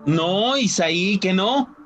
No, Isaí, que no.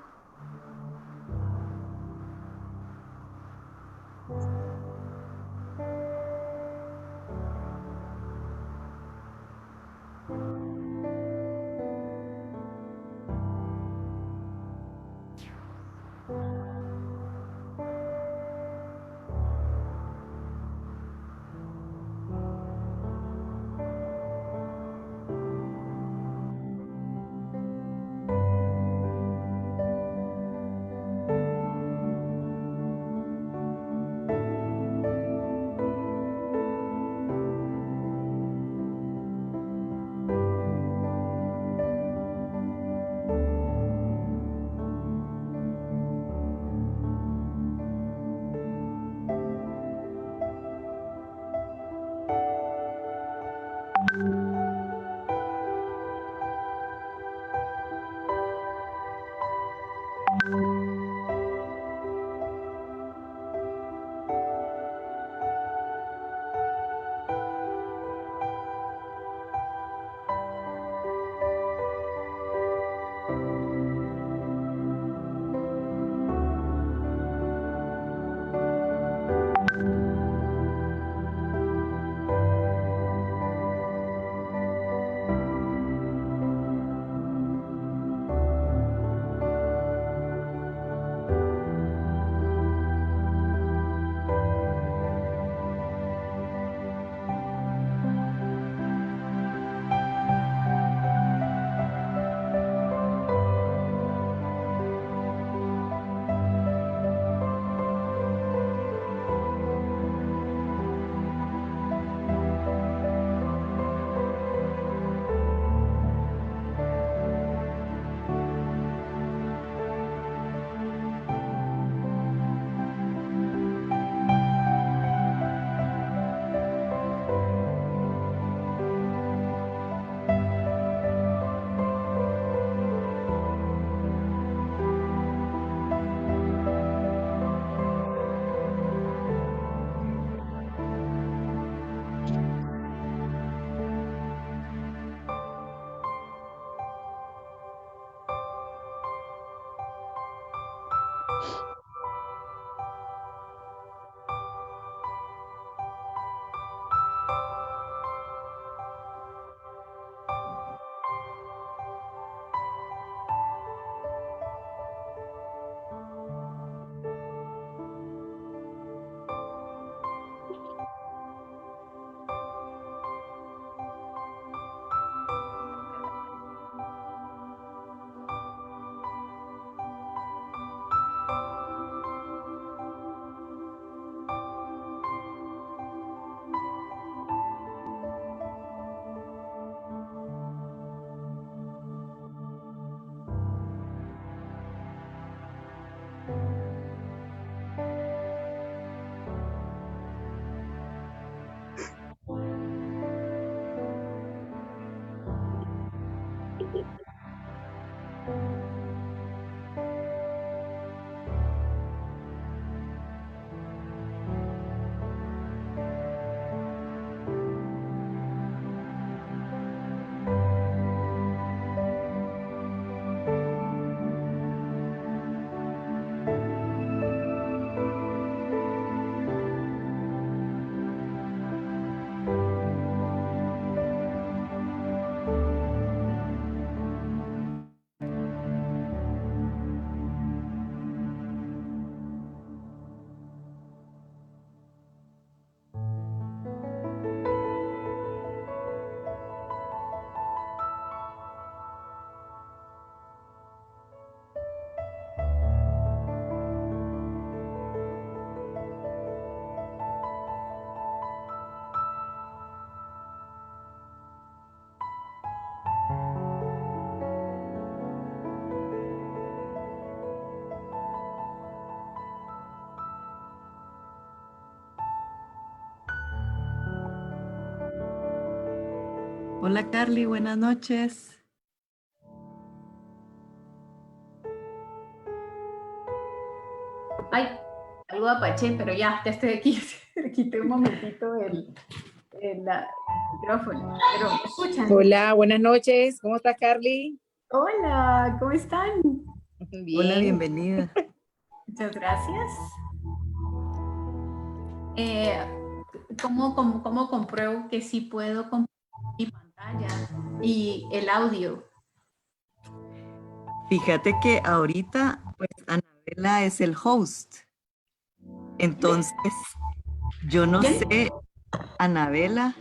Hola Carly, buenas noches. Ay, algo apaché, pero ya estoy aquí. Le quité un momentito el micrófono. Pero ¿me escuchan? Hola, buenas noches. ¿Cómo estás, Carly? Hola, ¿cómo están? Hola, Bien. bienvenida. Muchas gracias. Eh, ¿cómo compruebo que sí puedo compartir mi pantalla y el audio? Fíjate que ahorita, pues, Anabela es el host. Entonces, yo no ¿Quién? sé, Anabela,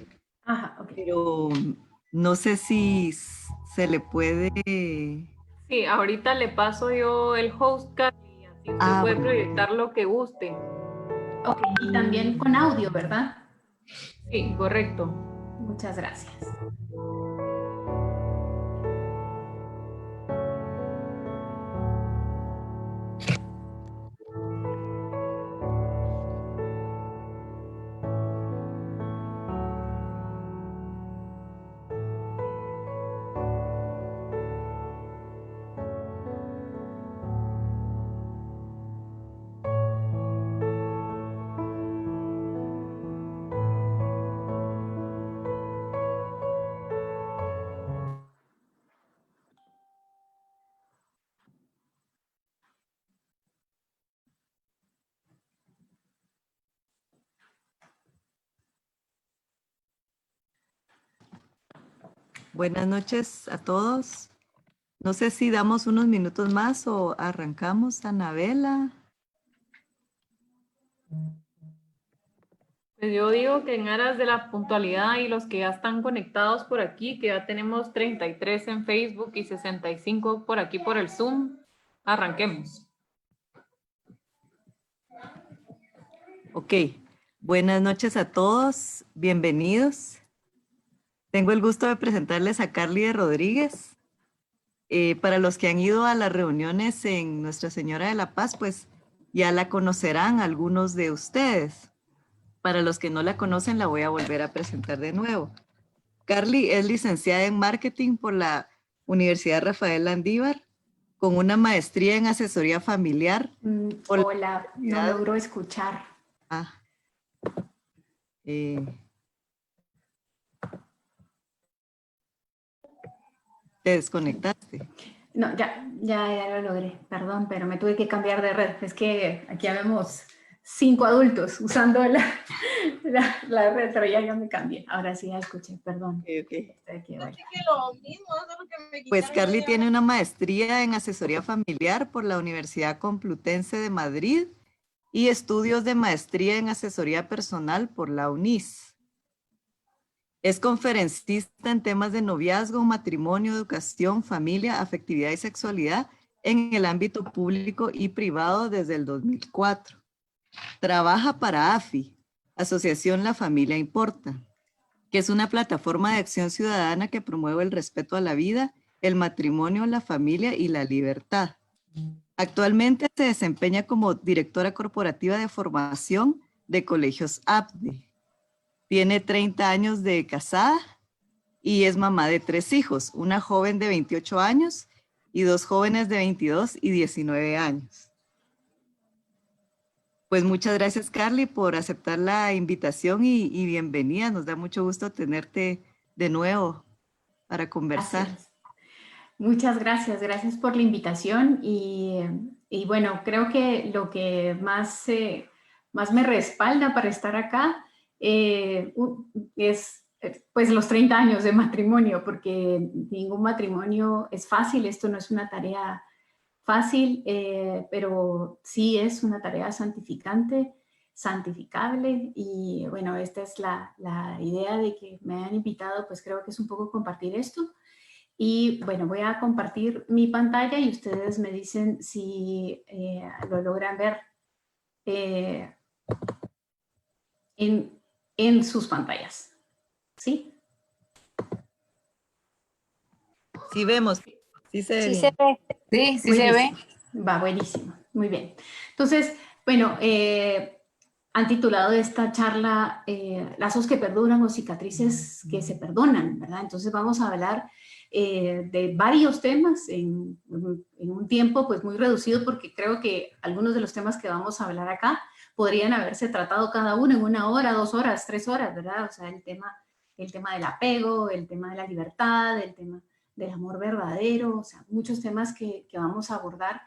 Ajá, ok. pero no sé si se le puede... Sí, ahorita le paso yo el host card y así usted Ah, puede bueno, proyectar lo que guste. Ok, y también con audio, ¿verdad? Sí, correcto. Muchas gracias. buenas noches a todos. No sé si damos unos minutos más o arrancamos, Anabela. Pues yo digo que en aras de la puntualidad y los que ya están conectados por aquí, que ya tenemos 33 en Facebook y 65 por aquí por el Zoom, arranquemos. Ok, buenas noches a todos, bienvenidos. Tengo el gusto de presentarles a Carly de Rodríguez. Para los que han ido a las reuniones en Nuestra Señora de la Paz, pues ya la conocerán algunos de ustedes. Para los que no la conocen, la voy a volver a presentar de nuevo. Carly es licenciada en marketing por la Universidad Rafael Landívar, con una maestría en asesoría familiar por la Hola, no Universidad... logro escuchar. Ah, eh, te desconectaste. No, ya lo logré. Perdón, pero me tuve que cambiar de red. Es que aquí habemos 5 adultos usando la red, pero ya me cambié. Ahora sí ya escuché, perdón. Ok, ok. Estoy aquí, vale. Pues Carly tiene una maestría en asesoría familiar por la Universidad Complutense de Madrid y estudios de maestría en asesoría personal por la UNIS. Es conferencista en temas de noviazgo, matrimonio, educación, familia, afectividad y sexualidad en el ámbito público y privado desde el 2004. Trabaja para AFI, Asociación La Familia Importa, que es una plataforma de acción ciudadana que promueve el respeto a la vida, el matrimonio, la familia y la libertad. Actualmente se desempeña como directora corporativa de formación de colegios APDE. Tiene 30 años de casada y es mamá de 3 hijos, una joven de 28 años y 2 jóvenes de 22 y 19 años. Pues muchas gracias, Carly, por aceptar la invitación y bienvenida. Nos da mucho gusto tenerte de nuevo para conversar. Gracias. Muchas gracias, gracias por la invitación y bueno, creo que lo que más me respalda para estar acá es pues los 30 años de matrimonio, porque ningún matrimonio es fácil, esto no es una tarea fácil, pero sí es una tarea santificante, santificable y bueno, esta es la idea de que me han invitado, pues creo que es un poco compartir esto. Y bueno, voy a compartir mi pantalla y ustedes me dicen si lo logran ver eh, en sus pantallas. ¿Sí? Sí vemos, sí se ve Sí se bien. ve. Sí, sí se ve. Buenísimo. Va, buenísimo. Muy bien. Entonces, bueno, han titulado esta charla Lazos que perduran o cicatrices que se perdonan, ¿verdad? Entonces vamos a hablar de varios temas en un tiempo pues muy reducido porque creo que algunos de los temas que vamos a hablar acá podrían haberse tratado cada uno en 1 hora, 2 horas, 3 horas, ¿verdad? O sea, el tema del apego, el tema de la libertad, el tema del amor verdadero, o sea, muchos temas que vamos a abordar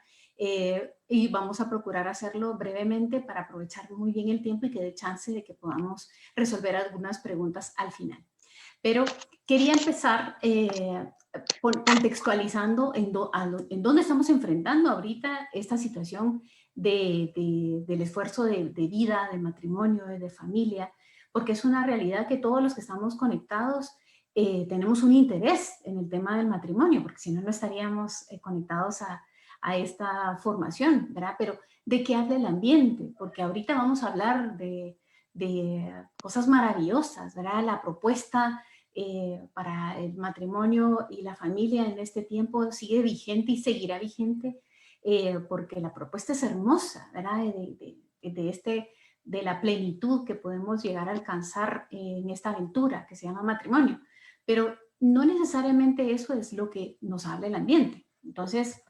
y vamos a procurar hacerlo brevemente para aprovechar muy bien el tiempo y que dé chance de que podamos resolver algunas preguntas al final. Pero quería empezar contextualizando en dónde estamos enfrentando ahorita esta situación del esfuerzo de vida, de matrimonio, de familia, porque es una realidad que todos los que estamos conectados tenemos un interés en el tema del matrimonio, porque si no, no estaríamos conectados a esta formación, ¿verdad? Pero ¿de qué habla el ambiente? Porque ahorita vamos a hablar de cosas maravillosas, ¿verdad? La propuesta para el matrimonio y la familia en este tiempo sigue vigente y seguirá vigente porque la propuesta es hermosa, ¿verdad? De la plenitud que podemos llegar a alcanzar en esta aventura que se llama matrimonio. Pero no necesariamente eso es lo que nos habla el ambiente. Entonces,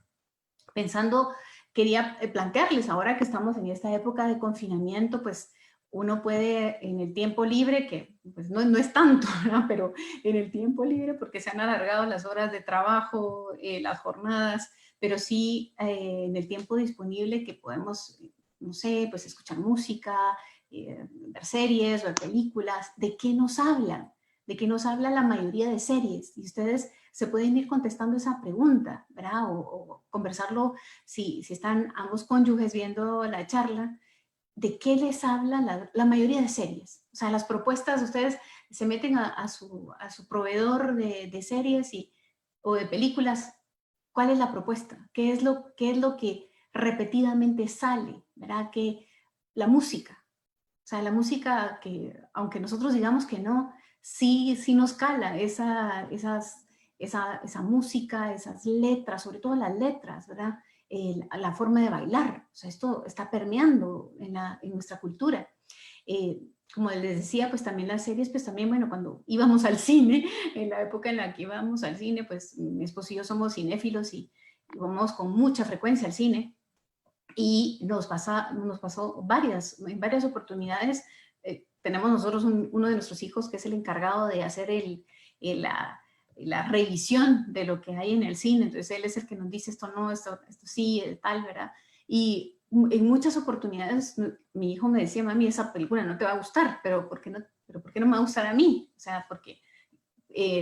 pensando, quería plantearles, ahora que estamos en esta época de confinamiento, pues uno puede en el tiempo libre, que pues no es tanto, ¿verdad? Pero en el tiempo libre, porque se han alargado las horas de trabajo, las jornadas, pero sí en el tiempo disponible que podemos, no sé, pues escuchar música, ver series, ver películas. ¿De qué nos hablan? ¿De qué nos habla la mayoría de series? Y ustedes se pueden ir contestando esa pregunta, ¿verdad? O conversarlo si están ambos cónyuges viendo la charla. ¿De qué les habla la mayoría de series? O sea, las propuestas, ustedes se meten a su proveedor de series o de películas. ¿Cuál es la propuesta? ¿Qué es lo que repetidamente sale? ¿Verdad? Que la música. O sea, la música que, aunque nosotros digamos que no, sí nos cala esa música, esas letras, sobre todo las letras, ¿verdad? La forma de bailar. O sea, esto está permeando en nuestra cultura. Como les decía, pues también las series, pues también, bueno, cuando íbamos al cine, en la época en la que íbamos al cine, pues mi esposo y yo somos cinéfilos y íbamos con mucha frecuencia al cine. Y nos pasó en varias oportunidades. Tenemos nosotros uno de nuestros hijos que es el encargado de hacer la revisión de lo que hay en el cine. Entonces él es el que nos dice esto no, esto sí, tal, ¿verdad? Y en muchas oportunidades mi hijo me decía, mami, esa película no te va a gustar, pero ¿por qué no me va a gustar a mí? O sea, porque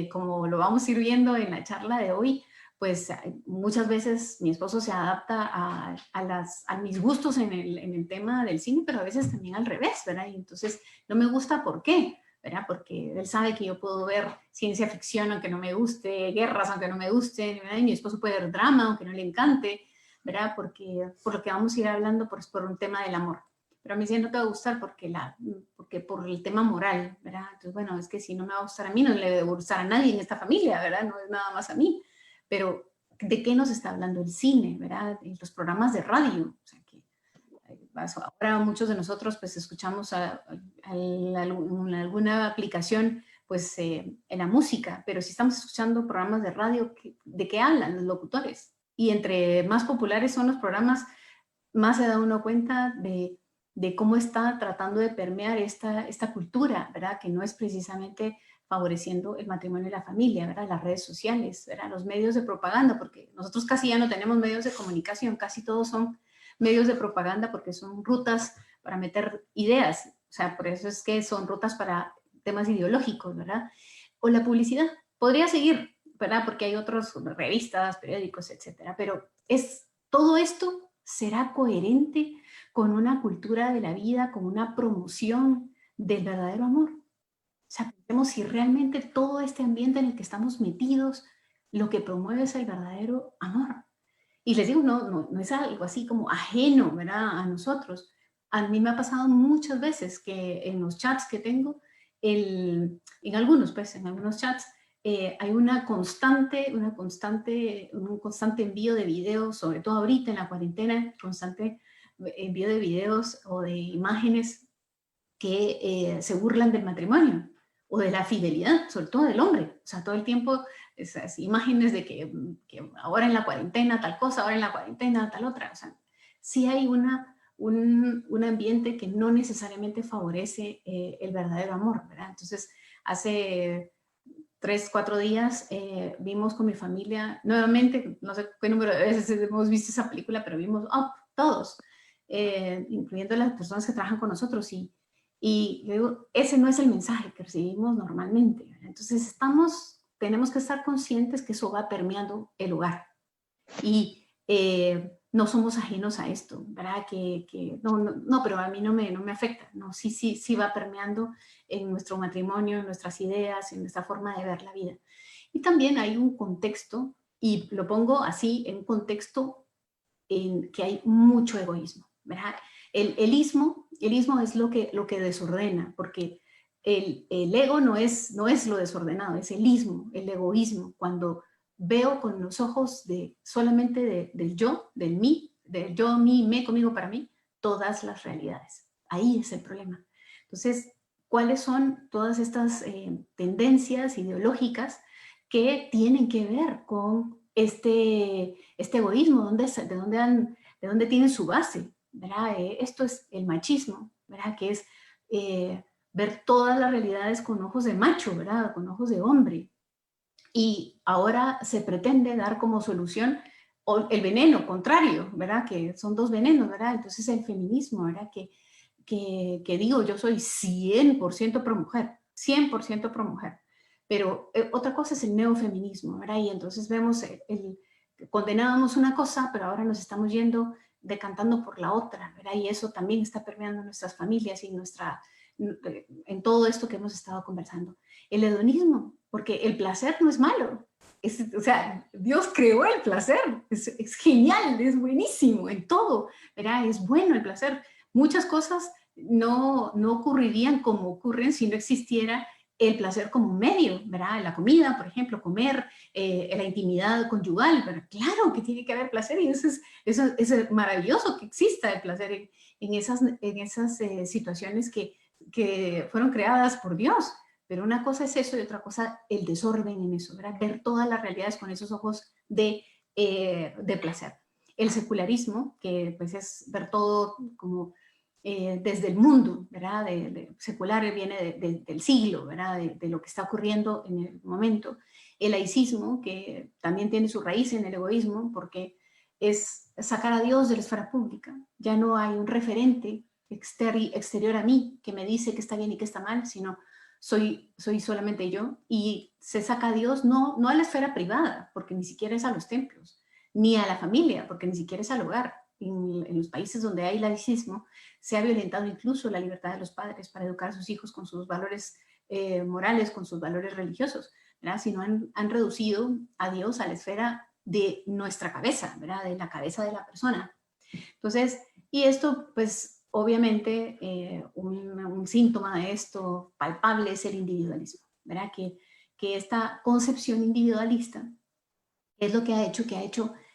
como lo vamos a ir viendo en la charla de hoy, pues muchas veces mi esposo se adapta a mis gustos en el tema del cine, pero a veces también al revés, ¿verdad? Y entonces no me gusta, ¿por qué? ¿Verdad? Porque él sabe que yo puedo ver ciencia ficción aunque no me guste, guerras aunque no me gusten, ¿verdad? Y mi esposo puede ver drama aunque no le encante, ¿verdad? Porque por lo que vamos a ir hablando, pues por un tema del amor. Pero a mí sí no te va a gustar porque por el tema moral, ¿verdad? Entonces, bueno, es que si no me va a gustar a mí, no le debe gustar a nadie en esta familia, ¿verdad? No es nada más a mí. Pero, ¿de qué nos está hablando el cine, ¿verdad? En los programas de radio. O sea, que ahora muchos de nosotros, pues, escuchamos alguna aplicación, pues, en la música, pero si estamos escuchando programas de radio, ¿de qué hablan los locutores? Y entre más populares son los programas, más se da uno cuenta de cómo está tratando de permear esta cultura, ¿verdad? Que no es precisamente favoreciendo el matrimonio y la familia, ¿verdad? Las redes sociales, ¿verdad? Los medios de propaganda, porque nosotros casi ya no tenemos medios de comunicación, casi todos son medios de propaganda porque son rutas para meter ideas, o sea, por eso es que son rutas para temas ideológicos, ¿verdad? O la publicidad, podría seguir, ¿verdad? Porque hay otras revistas, periódicos, etcétera, pero todo esto será coherente con una cultura de la vida, con una promoción del verdadero amor. O sea, pensemos si realmente todo este ambiente en el que estamos metidos, lo que promueve es el verdadero amor. Y les digo, no es algo así como ajeno, ¿verdad? A nosotros. A mí me ha pasado muchas veces que en los chats que tengo, en algunos chats, hay un constante envío de videos, sobre todo ahorita en la cuarentena, constante envío de videos o de imágenes que se burlan del matrimonio o de la fidelidad, sobre todo del hombre. O sea, todo el tiempo esas imágenes de que ahora en la cuarentena tal cosa, ahora en la cuarentena tal otra. O sea, sí hay un ambiente que no necesariamente favorece el verdadero amor, ¿verdad? Entonces, hace 3, 4 días vimos con mi familia, nuevamente, no sé qué número de veces hemos visto esa película, pero vimos Up, todos, incluyendo las personas que trabajan con nosotros. Y yo digo, ese no es el mensaje que recibimos normalmente. Entonces tenemos que estar conscientes que eso va permeando el hogar. Y no somos ajenos a esto, ¿verdad? No, pero a mí no me afecta. No, sí va permeando en nuestro matrimonio, en nuestras ideas, en nuestra forma de ver la vida. Y también hay un contexto, y lo pongo así, en un contexto en que hay mucho egoísmo, ¿verdad? El ismo es lo que desordena, porque el ego no es lo desordenado, es el ismo, el egoísmo, cuando veo con los ojos solamente del yo, del mí, del yo, mí, me, conmigo, para mí, todas las realidades. Ahí es el problema. Entonces, ¿cuáles son todas estas tendencias ideológicas que tienen que ver con este egoísmo? ¿De dónde tiene su base? ¿Verdad? Esto es el machismo, ¿verdad? Que es ver todas las realidades con ojos de macho, ¿verdad? Con ojos de hombre. Y ahora se pretende dar como solución el veneno contrario, ¿verdad? Que son dos venenos, ¿verdad? Entonces el feminismo, ¿verdad? Que digo, yo soy 100% pro mujer, 100% pro mujer. Pero otra cosa es el neofeminismo, ¿verdad? Y entonces vemos, condenábamos una cosa, pero ahora nos estamos decantando por la otra, ¿verdad? Y eso también está permeando nuestras familias y en todo esto que hemos estado conversando. El hedonismo, porque el placer no es malo. O sea, Dios creó el placer, es genial, es buenísimo en todo, ¿verdad? Es bueno el placer. Muchas cosas no ocurrirían como ocurren si no existiera el placer como medio, ¿verdad? La comida, por ejemplo, comer, la intimidad conyugal, ¿verdad? Claro que tiene que haber placer, y eso es maravilloso que exista el placer en esas situaciones que fueron creadas por Dios. Pero una cosa es eso y otra cosa el desorden en eso, ¿verdad? Ver todas las realidades con esos ojos de placer. El secularismo, que pues es ver todo como desde el mundo, ¿verdad? Secular viene del siglo, ¿verdad? De lo que está ocurriendo en el momento. El laicismo, que también tiene su raíz en el egoísmo, porque es sacar a Dios de la esfera pública. Ya no hay un referente exterior a mí que me dice que está bien y que está mal, sino soy solamente yo, y se saca a Dios no a la esfera privada, porque ni siquiera es a los templos, ni a la familia, porque ni siquiera es al hogar. En los países donde hay laicismo, se ha violentado incluso la libertad de los padres para educar a sus hijos con sus valores morales, con sus valores religiosos, ¿verdad? Sino han reducido a Dios a la esfera de nuestra cabeza, ¿verdad? De la cabeza de la persona. Entonces, y esto, pues, obviamente, un síntoma de esto palpable es el individualismo, ¿verdad? Que esta concepción individualista es lo que ha hecho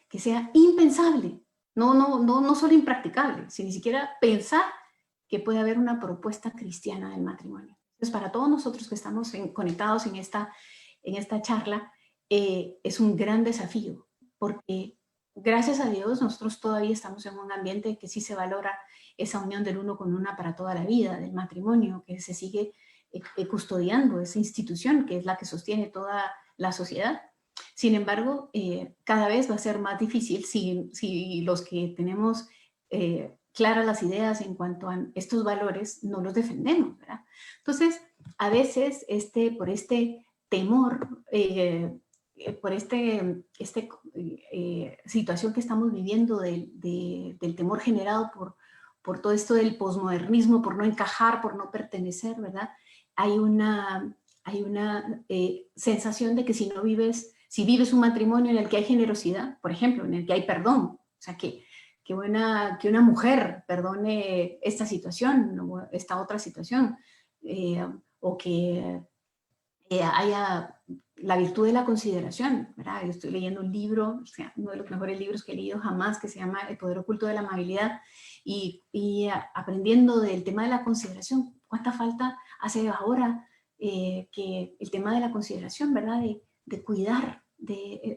que sea impensable, no solo impracticable, sino ni siquiera pensar que puede haber una propuesta cristiana del matrimonio. Entonces, para todos nosotros que estamos conectados en esta charla, es un gran desafío, porque gracias a Dios nosotros todavía estamos en un ambiente que sí se valora esa unión del uno con una para toda la vida, del matrimonio, que se sigue custodiando esa institución que es la que sostiene toda la sociedad. Sin embargo, cada vez va a ser más difícil si los que tenemos claras las ideas en cuanto a estos valores no los defendemos, ¿verdad? Entonces, a veces por este temor, por situación que estamos viviendo del temor generado por todo esto del posmodernismo, por no encajar, por no pertenecer, ¿verdad? Hay una sensación de que si vives un matrimonio en el que hay generosidad, por ejemplo, en el que hay perdón, o sea, que una mujer perdone esta situación o esta otra situación, o que haya la virtud de la consideración, ¿verdad? Yo estoy leyendo un libro, o sea, uno de los mejores libros que he leído jamás, que se llama El poder oculto de la amabilidad, y aprendiendo del tema de la consideración. ¿Cuánta falta hace ahora que el tema de la consideración, ¿verdad? De cuidar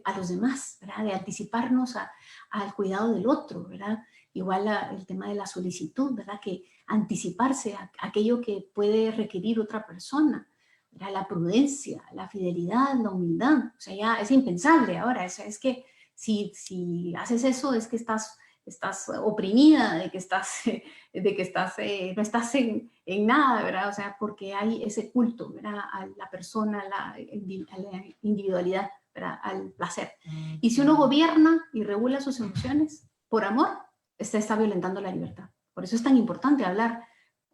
a los demás, ¿verdad? De anticiparnos al cuidado del otro, ¿verdad? Igual el tema de la solicitud, ¿verdad? Que anticiparse a aquello que puede requerir otra persona. la prudencia, la fidelidad, la humildad. O sea, ya es impensable ahora. O sea, es que si haces eso es que estás oprimida, de que no estás en nada, ¿verdad? O sea, porque hay ese culto, ¿verdad? A la persona, a la individualidad, ¿verdad? Al placer. Y si uno gobierna y regula sus emociones por amor, está violentando la libertad. Por eso es tan importante hablar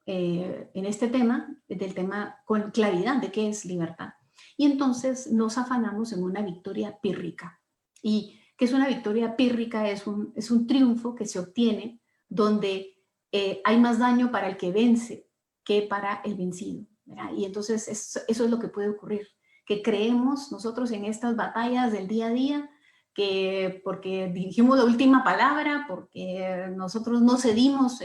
en este tema, del tema con claridad de qué es libertad. Y entonces nos afanamos en una victoria pírrica. Y que es una victoria pírrica, es un triunfo que se obtiene donde hay más daño para el que vence que para el vencido, ¿verdad? Y entonces eso es lo que puede ocurrir, que creemos nosotros en estas batallas del día a día, que porque dijimos la última palabra, porque nosotros no cedimos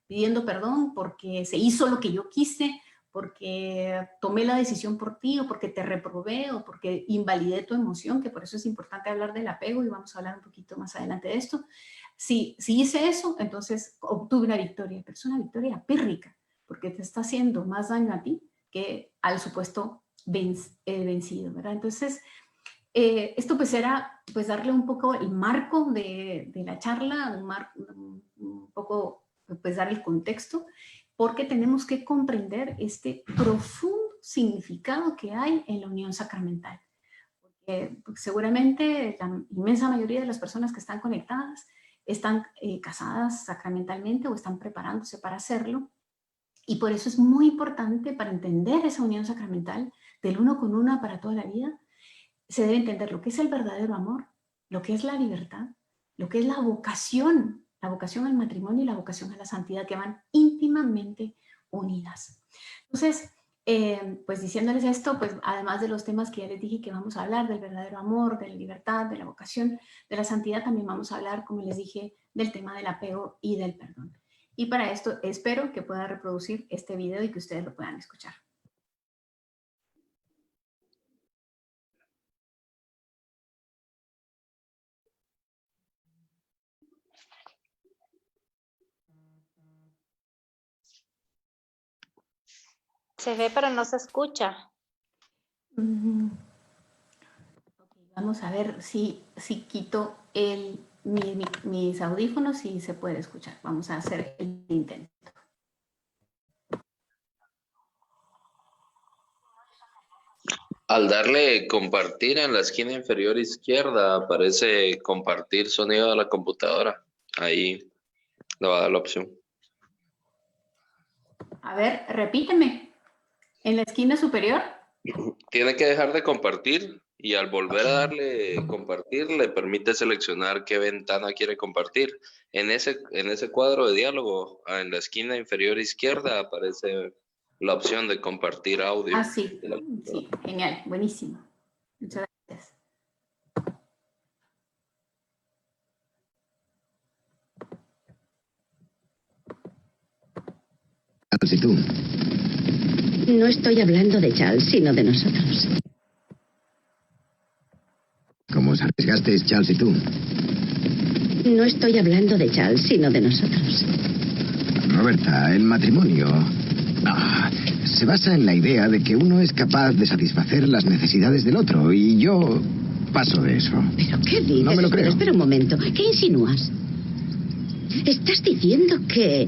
pidiendo perdón, porque se hizo lo que yo quise, porque tomé la decisión por ti, o porque te reprobé, o porque invalidé tu emoción, que por eso es importante hablar del apego, y vamos a hablar un poquito más adelante de esto. Si hice eso, entonces obtuve una victoria, pero es una victoria pírrica, porque te está haciendo más daño a ti que al supuesto vencido, ¿verdad? Entonces, esto pues era pues darle un poco el marco de la charla, un poco pues dar el contexto, porque tenemos que comprender este profundo significado que hay en la unión sacramental. Porque seguramente la inmensa mayoría de las personas que están conectadas están casadas sacramentalmente o están preparándose para hacerlo, y por eso es muy importante, para entender esa unión sacramental del uno con una para toda la vida, se debe entender lo que es el verdadero amor, lo que es la libertad, lo que es la vocación al matrimonio y la vocación a la santidad, que van íntimamente unidas. Entonces, pues diciéndoles esto, pues además de los temas que ya les dije que vamos a hablar, del verdadero amor, de la libertad, de la vocación, de la santidad, también vamos a hablar, como les dije, del tema del apego y del perdón. Y para esto espero que pueda reproducir este video y que ustedes lo puedan escuchar. Se ve, pero no se escucha. Okay, vamos a ver si quito mis audífonos y se puede escuchar. Vamos a hacer el intento. Al darle compartir en la esquina inferior izquierda aparece compartir sonido de la computadora. Ahí le va a dar la opción. A ver, repíteme. ¿En la esquina superior? Tiene que dejar de compartir y al volver a darle compartir le permite seleccionar qué ventana quiere compartir. En ese cuadro de diálogo, en la esquina inferior izquierda aparece la opción de compartir audio. Ah, sí, sí, genial, buenísimo. Muchas gracias. Si tú. No estoy hablando de Charles, sino de nosotros. ¿Cómo os arriesgasteis, Charles y tú? No estoy hablando de Charles, sino de nosotros. Roberta, el matrimonio se basa en la idea de que uno es capaz de satisfacer las necesidades del otro, y yo paso de eso. ¿Pero qué dices? No me lo creo. Espera un momento. ¿Qué insinúas? ¿Estás diciendo que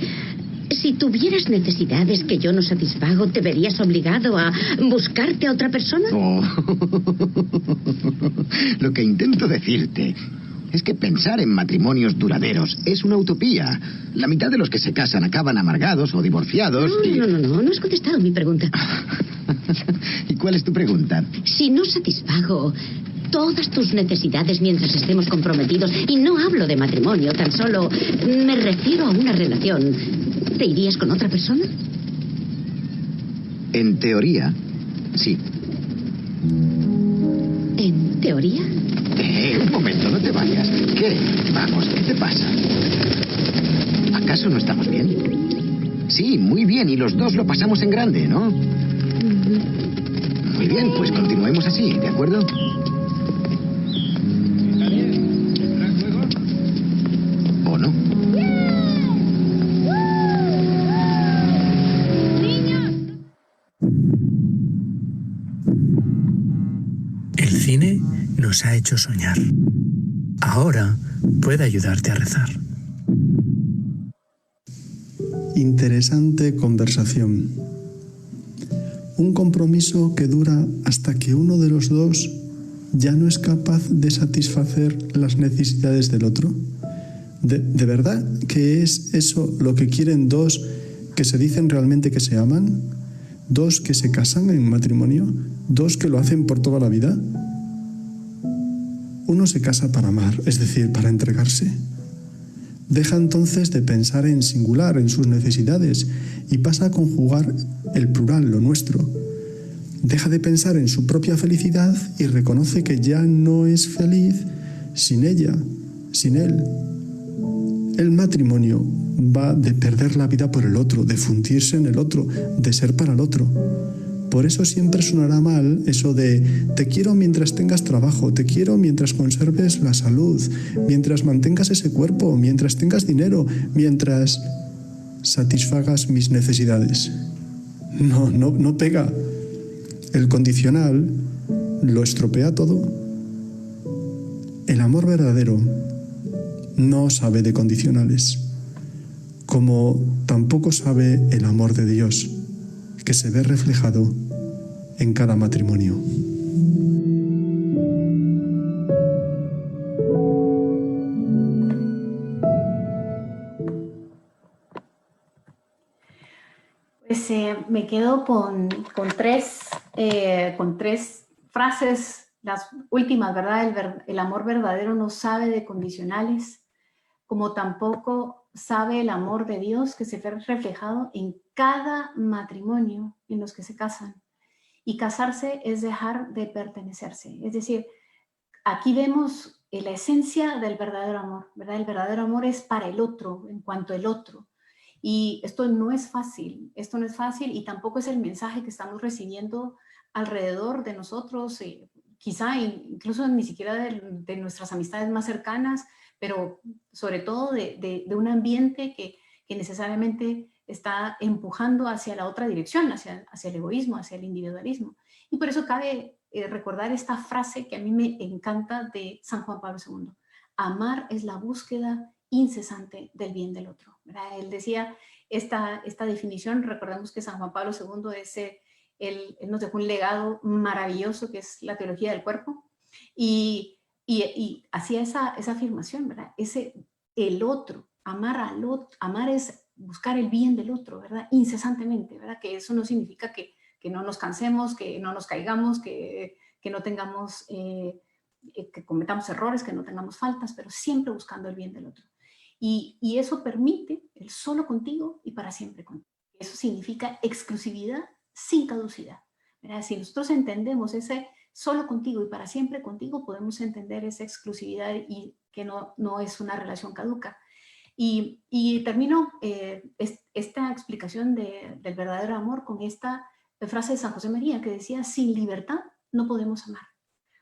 si tuvieras necesidades que yo no satisfago, te verías obligado a buscarte a otra persona? Oh. Lo que intento decirte es que pensar en matrimonios duraderos es una utopía. La mitad de los que se casan acaban amargados o divorciados. No has contestado mi pregunta. ¿Y cuál es tu pregunta? Si no satisfago todas tus necesidades mientras estemos comprometidos, y no hablo de matrimonio, tan solo me refiero a una relación, ¿te irías con otra persona? En teoría, sí. ¿En teoría? Un momento, no te vayas. ¿Qué? Vamos, ¿qué te pasa? ¿Acaso no estamos bien? Sí, muy bien, y los dos lo pasamos en grande, ¿no? Muy bien, pues continuemos así, ¿de acuerdo? ¿O no? nos ha hecho soñar. Ahora puede ayudarte a rezar. Interesante conversación. Un compromiso que dura hasta que uno de los dos ya no es capaz de satisfacer las necesidades del otro. ¿De verdad que es eso lo que quieren dos que se dicen realmente que se aman? ¿Dos que se casan en matrimonio? ¿Dos que lo hacen por toda la vida? Uno se casa para amar, es decir, para entregarse. Deja entonces de pensar en singular, en sus necesidades, y pasa a conjugar el plural, lo nuestro. Deja de pensar en su propia felicidad y reconoce que ya no es feliz sin ella, sin él. El matrimonio va de perder la vida por el otro, de fundirse en el otro, de ser para el otro. Por eso siempre sonará mal eso de te quiero mientras tengas trabajo, te quiero mientras conserves la salud, mientras mantengas ese cuerpo, mientras tengas dinero, mientras satisfagas mis necesidades. No pega. El condicional lo estropea todo. El amor verdadero no sabe de condicionales, como tampoco sabe el amor de Dios, que se ve reflejado en cada matrimonio. Pues me quedo con tres frases, las últimas, ¿verdad? El amor verdadero no sabe de condicionales, como tampoco sabe el amor de Dios que se ve reflejado en cada matrimonio en los que se casan. Y casarse es dejar de pertenecerse. Es decir, aquí vemos la esencia del verdadero amor, ¿verdad? El verdadero amor es para el otro, en cuanto al otro. Y esto no es fácil y tampoco es el mensaje que estamos recibiendo alrededor de nosotros, quizá incluso ni siquiera de nuestras amistades más cercanas, pero sobre todo de un ambiente que necesariamente está empujando hacia la otra dirección, hacia el egoísmo, hacia el individualismo. Y por eso cabe recordar esta frase que a mí me encanta de San Juan Pablo II. Amar es la búsqueda incesante del bien del otro, ¿verdad? Él decía esta definición. Recordemos que San Juan Pablo II él nos dejó un legado maravilloso que es la teología del cuerpo, y hacía esa afirmación, ¿verdad? El otro, amar al otro, amar es buscar el bien del otro, ¿verdad? Incesantemente, ¿verdad? Que eso no significa que no nos cansemos, que no nos caigamos, que no tengamos, que cometamos errores, que no tengamos faltas, pero siempre buscando el bien del otro. Y eso permite el solo contigo y para siempre contigo. Eso significa exclusividad sin caducidad, ¿verdad? Si nosotros entendemos ese solo contigo y para siempre contigo, podemos entender esa exclusividad y que no es una relación caduca. Y termino esta explicación del verdadero amor con esta frase de San José María que decía: sin libertad no podemos amar,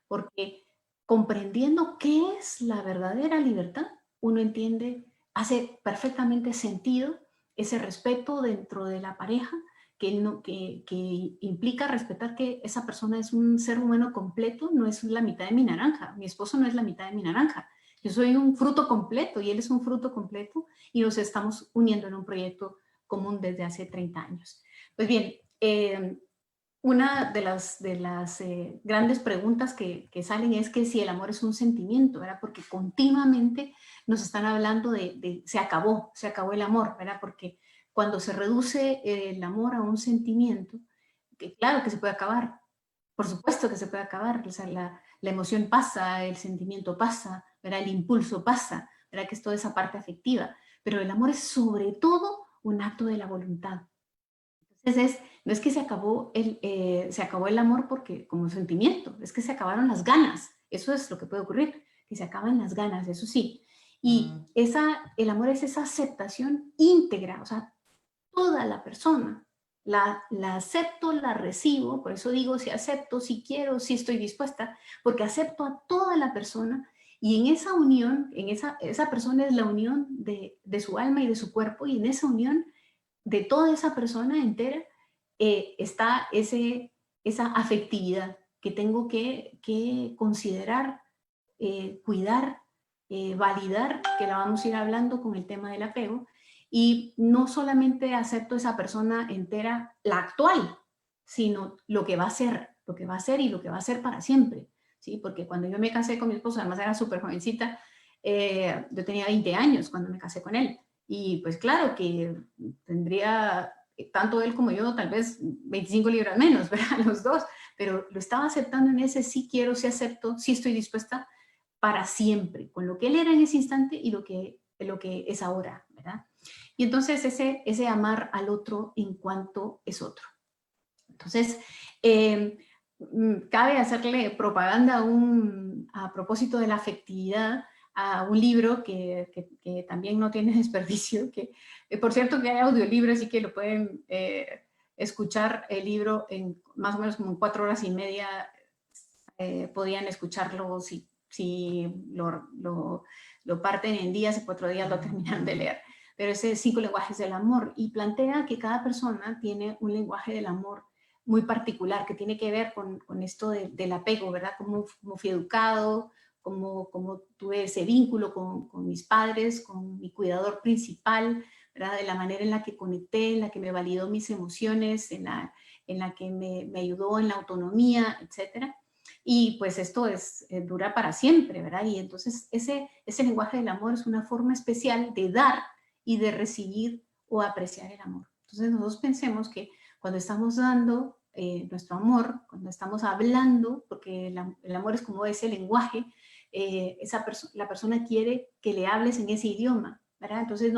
porque comprendiendo qué es la verdadera libertad, uno entiende, hace perfectamente sentido ese respeto dentro de la pareja, que implica respetar que esa persona es un ser humano completo, no es la mitad de mi naranja. Mi esposo no es la mitad de mi naranja. Yo soy un fruto completo y él es un fruto completo, y nos estamos uniendo en un proyecto común desde hace 30 años. Pues bien, una de las grandes preguntas que salen es que si el amor es un sentimiento, ¿verdad? Porque continuamente nos están hablando de se acabó el amor, ¿verdad? Porque cuando se reduce el amor a un sentimiento, que claro que se puede acabar, por supuesto que se puede acabar, o sea, la emoción pasa, el sentimiento pasa, ¿verdad? El impulso pasa, ¿verdad? Que es toda esa parte afectiva, pero el amor es sobre todo un acto de la voluntad. Entonces no es que se acabó el amor porque como sentimiento, es que se acabaron las ganas. Eso es lo que puede ocurrir, que se acaban las ganas, eso sí. Y el amor es esa aceptación íntegra, o sea, toda la persona. La acepto, la recibo, por eso digo si acepto, si quiero, si estoy dispuesta, porque acepto a toda la persona, y en esa unión, esa persona es la unión de su alma y de su cuerpo, y en esa unión de toda esa persona entera está esa afectividad que tengo que considerar cuidar, validar, que la vamos a ir hablando con el tema del apego, y no solamente acepto esa persona entera, la actual, sino lo que va a ser, y lo que va a ser para siempre, ¿sí? Porque cuando yo me casé con mi esposo, además era súper jovencita, yo tenía 20 años cuando me casé con él, y pues claro que tendría, tanto él como yo, tal vez 25 libras menos, ¿verdad? Los dos, pero lo estaba aceptando en ese sí quiero, sí acepto, sí estoy dispuesta para siempre, con lo que él era en ese instante y lo que es ahora, ¿verdad? Y entonces ese amar al otro en cuanto es otro. Entonces, cabe hacerle propaganda a propósito de la afectividad a un libro que también no tiene desperdicio, que por cierto que hay audiolibro, así que lo pueden escuchar el libro en más o menos como en 4 horas y media, podían escucharlo si lo parten en días y 4 días lo terminan de leer. Pero ese 5 lenguajes del amor, y plantea que cada persona tiene un lenguaje del amor muy particular, que tiene que ver con esto del apego, ¿verdad? Cómo fui educado, cómo tuve ese vínculo con mis padres, con mi cuidador principal, ¿verdad? De la manera en la que conecté, en la que me validó mis emociones, en la que me ayudó en la autonomía, etcétera. Y pues esto dura para siempre, ¿verdad? Y entonces ese lenguaje del amor es una forma especial de dar y de recibir o apreciar el amor. Entonces nosotros pensemos que cuando estamos dando nuestro amor, cuando estamos hablando, porque el amor es como ese lenguaje, la persona quiere que le hables en ese idioma, ¿verdad? Entonces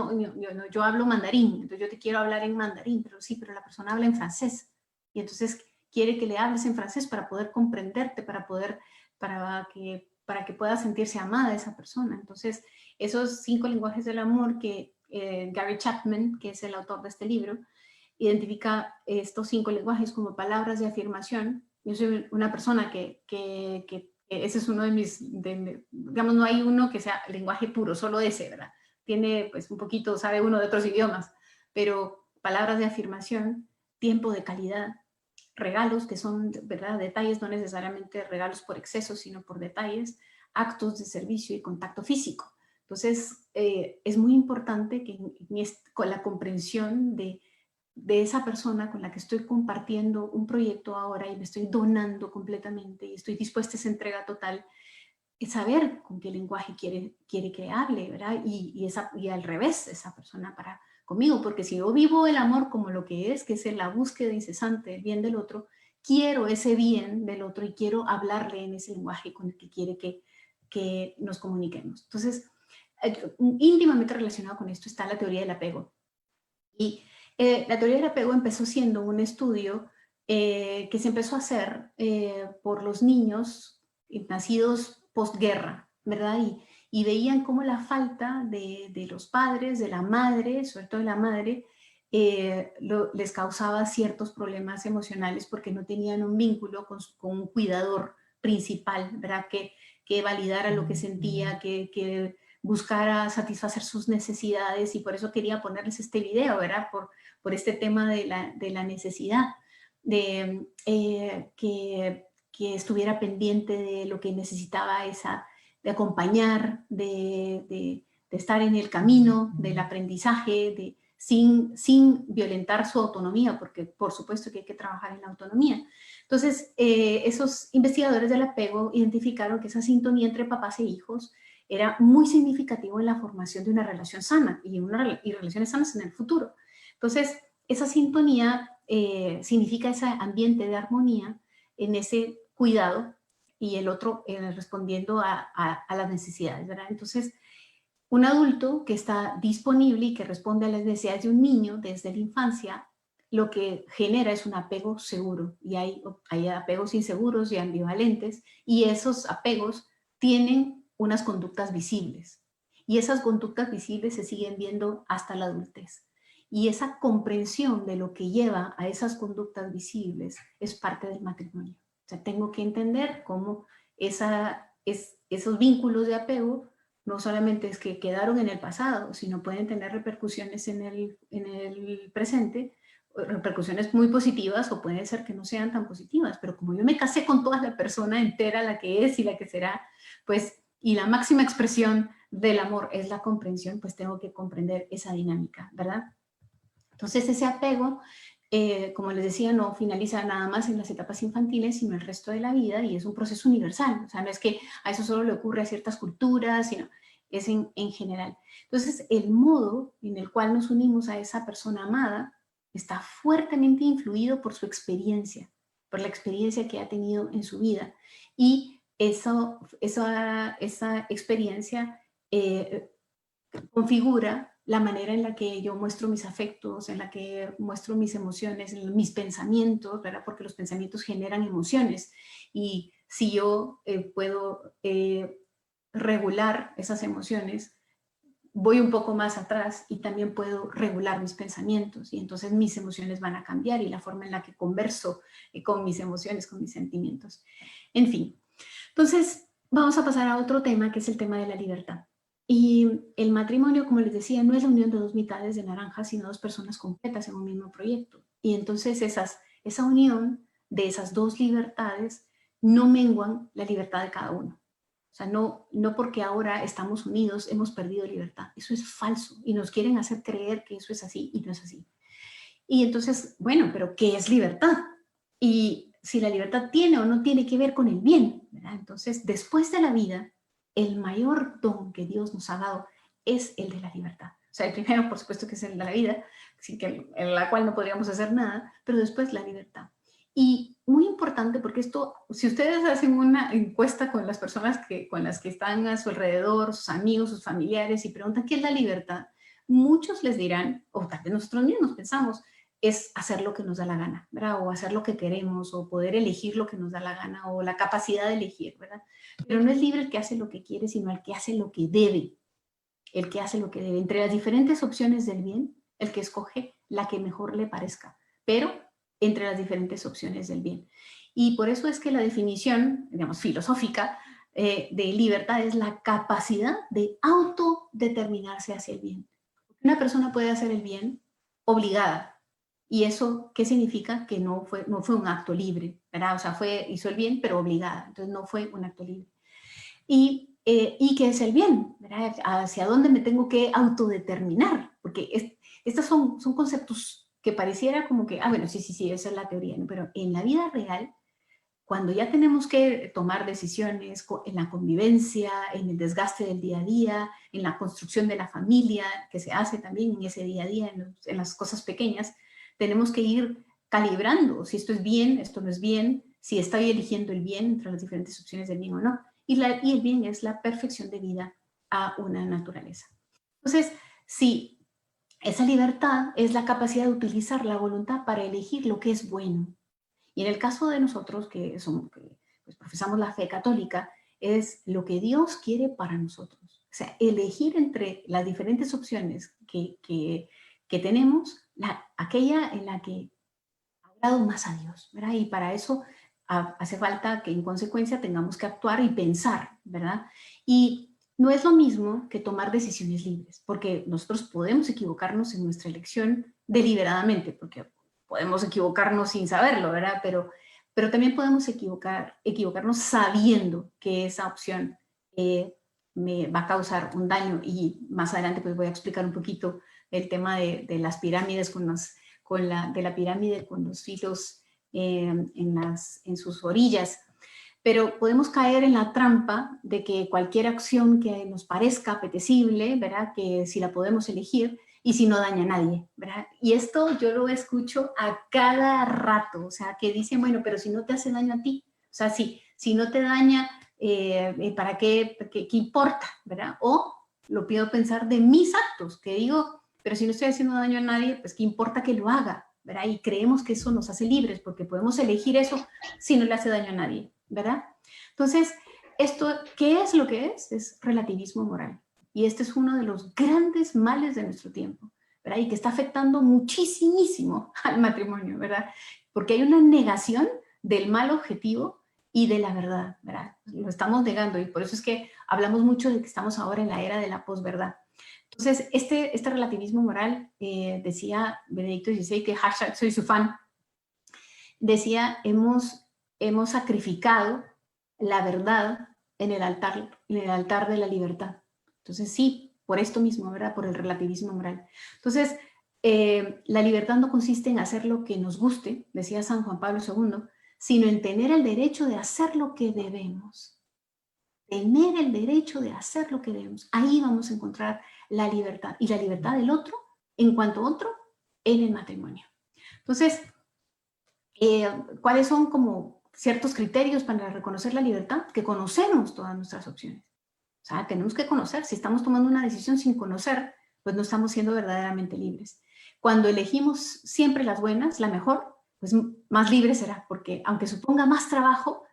yo hablo mandarín, entonces yo te quiero hablar en mandarín, pero sí, pero la persona habla en francés, y entonces quiere que le hables en francés para poder comprenderte, para que pueda sentirse amada esa persona. Entonces, esos 5 lenguajes del amor que Gary Chapman, que es el autor de este libro, identifica estos 5 lenguajes como palabras de afirmación. Yo soy una persona que ese es uno de digamos, no hay uno que sea lenguaje puro, solo ese, ¿verdad? Tiene, pues, un poquito, sabe uno de otros idiomas, pero palabras de afirmación, tiempo de calidad, regalos, que son, ¿verdad?, detalles, no necesariamente regalos por exceso, sino por detalles, actos de servicio y contacto físico. Entonces, es muy importante que con la comprensión de esa persona con la que estoy compartiendo un proyecto ahora y me estoy donando completamente y estoy dispuesta a esa entrega total, es saber con qué lenguaje quiere que hable, ¿verdad? Y al revés, esa persona conmigo, porque si yo vivo el amor como lo que es la búsqueda incesante del bien del otro, quiero ese bien del otro y quiero hablarle en ese lenguaje con el que quiere que nos comuniquemos. Entonces, íntimamente relacionado con esto está la teoría del apego. Y la teoría del apego empezó siendo un estudio que se empezó a hacer por los niños nacidos postguerra, ¿verdad? Y veían cómo la falta de los padres, de la madre, sobre todo de la madre, les causaba ciertos problemas emocionales porque no tenían un vínculo con un cuidador principal, ¿verdad? Que validara lo que sentía, que buscara satisfacer sus necesidades, y por eso quería ponerles este video, ¿verdad? Por este tema de la necesidad, que estuviera pendiente de lo que necesitaba de acompañar, de estar en el camino del aprendizaje, sin violentar su autonomía, porque por supuesto que hay que trabajar en la autonomía. Entonces, esos investigadores del apego identificaron que esa sintonía entre papás e hijos era muy significativo en la formación de una relación sana y relaciones sanas en el futuro. Entonces, esa sintonía significa ese ambiente de armonía en ese cuidado y el otro respondiendo a las necesidades, ¿verdad? Entonces, un adulto que está disponible y que responde a las necesidades de un niño desde la infancia, lo que genera es un apego seguro, y hay apegos inseguros y ambivalentes, y esos apegos tienen unas conductas visibles, y esas conductas visibles se siguen viendo hasta la adultez. Y esa comprensión de lo que lleva a esas conductas visibles es parte del matrimonio. O sea, tengo que entender cómo esos vínculos de apego no solamente es que quedaron en el pasado, sino pueden tener repercusiones en el presente, repercusiones muy positivas, o puede ser que no sean tan positivas, pero como yo me casé con toda la persona entera, la que es y la que será, pues y la máxima expresión del amor es la comprensión, pues tengo que comprender esa dinámica, ¿verdad? Entonces ese apego, como les decía, no finaliza nada más en las etapas infantiles, sino el resto de la vida, y es un proceso universal. O sea, no es que a eso solo le ocurre a ciertas culturas, sino es en general. Entonces, el modo en el cual nos unimos a esa persona amada está fuertemente influido por su experiencia, por la experiencia que ha tenido en su vida. Y esa experiencia configura la manera en la que yo muestro mis afectos, en la que muestro mis emociones, mis pensamientos, ¿verdad? Porque los pensamientos generan emociones. Y si yo puedo regular esas emociones, voy un poco más atrás y también puedo regular mis pensamientos, y entonces mis emociones van a cambiar y la forma en la que converso con mis emociones, con mis sentimientos. En fin, entonces vamos a pasar a otro tema, que es el tema de la libertad. Y el matrimonio, como les decía, no es la unión de dos mitades de naranja, sino dos personas completas en un mismo proyecto. Y entonces esa unión de esas dos libertades no menguan la libertad de cada uno. O sea, no porque ahora estamos unidos hemos perdido libertad. Eso es falso y nos quieren hacer creer que eso es así y no es así. Y entonces, bueno, pero ¿qué es libertad? Y si la libertad tiene o no tiene que ver con el bien, ¿verdad? Entonces, después de la vida, el mayor don que Dios nos ha dado es el de la libertad. O sea, el primero, por supuesto, que es el de la vida, en la cual no podríamos hacer nada, pero después la libertad. Y muy importante, porque esto, si ustedes hacen una encuesta con las personas con las que están a su alrededor, sus amigos, sus familiares, y preguntan qué es la libertad, muchos les dirán, o tal vez nosotros mismos pensamos, es hacer lo que nos da la gana, ¿verdad? O hacer lo que queremos, o poder elegir lo que nos da la gana, o la capacidad de elegir, ¿verdad? Pero no es libre el que hace lo que quiere, sino el que hace lo que debe. El que hace lo que debe. Entre las diferentes opciones del bien, el que escoge la que mejor le parezca, pero entre las diferentes opciones del bien. Y por eso es que la definición, digamos, filosófica de libertad es la capacidad de autodeterminarse hacia el bien. Una persona puede hacer el bien obligada. ¿Y eso qué significa? Que no fue un acto libre, ¿verdad? O sea, hizo el bien, pero obligada. Entonces no fue un acto libre. ¿Y qué es el bien? ¿Verdad? ¿Hacia dónde me tengo que autodeterminar? Porque estos son conceptos que pareciera como que, bueno, sí, esa es la teoría, ¿no? Pero en la vida real, cuando ya tenemos que tomar decisiones en la convivencia, en el desgaste del día a día, en la construcción de la familia, que se hace también en ese día a día, en las cosas pequeñas, tenemos que ir calibrando si esto es bien, esto no es bien, si estoy eligiendo el bien entre las diferentes opciones del bien o no. Y el bien es la perfección de vida a una naturaleza. Entonces, si esa libertad es la capacidad de utilizar la voluntad para elegir lo que es bueno. Y en el caso de nosotros, que pues, profesamos la fe católica, es lo que Dios quiere para nosotros. O sea, elegir entre las diferentes opciones que tenemos, aquella en la que ha agradado más a Dios, ¿verdad? Y para eso hace falta que en consecuencia tengamos que actuar y pensar, ¿verdad? Y no es lo mismo que tomar decisiones libres, porque nosotros podemos equivocarnos en nuestra elección deliberadamente, porque podemos equivocarnos sin saberlo, ¿verdad? Pero también podemos equivocarnos sabiendo que esa opción me va a causar un daño, y más adelante pues voy a explicar un poquito el tema de las pirámides de la pirámide con los filos en sus orillas. Pero podemos caer en la trampa de que cualquier acción que nos parezca apetecible, ¿verdad? Que si la podemos elegir y si no daña a nadie, ¿verdad? Y esto yo lo escucho a cada rato, o sea, que dicen, bueno, pero si no te hace daño a ti, o sea, si no te daña, ¿para qué importa, ¿verdad? O lo pido pensar de mis actos, que digo, pero si no estoy haciendo daño a nadie, pues qué importa que lo haga, ¿verdad? Y creemos que eso nos hace libres, porque podemos elegir eso si no le hace daño a nadie, ¿verdad? Entonces, ¿qué es lo que es? Es relativismo moral. Y este es uno de los grandes males de nuestro tiempo, ¿verdad? Y que está afectando muchísimo al matrimonio, ¿verdad? Porque hay una negación del mal objetivo y de la verdad, ¿verdad? Lo estamos negando, y por eso es que hablamos mucho de que estamos ahora en la era de la posverdad. Entonces, este relativismo moral, decía Benedicto XVI, que hashtag soy su fan, decía, hemos sacrificado la verdad en el altar de la libertad. Entonces sí, por esto mismo, ¿verdad? Por el relativismo moral. Entonces, la libertad no consiste en hacer lo que nos guste, decía San Juan Pablo II, sino en tener el derecho de hacer lo que debemos. Tener el derecho de hacer lo que debemos. Ahí vamos a encontrar la libertad. Y la libertad del otro, en cuanto a otro, en el matrimonio. Entonces, ¿cuáles son como ciertos criterios para reconocer la libertad? Que conocemos todas nuestras opciones. O sea, tenemos que conocer. Si estamos tomando una decisión sin conocer, pues no estamos siendo verdaderamente libres. Cuando elegimos siempre las buenas, la mejor, pues más libre será, porque aunque suponga más trabajo,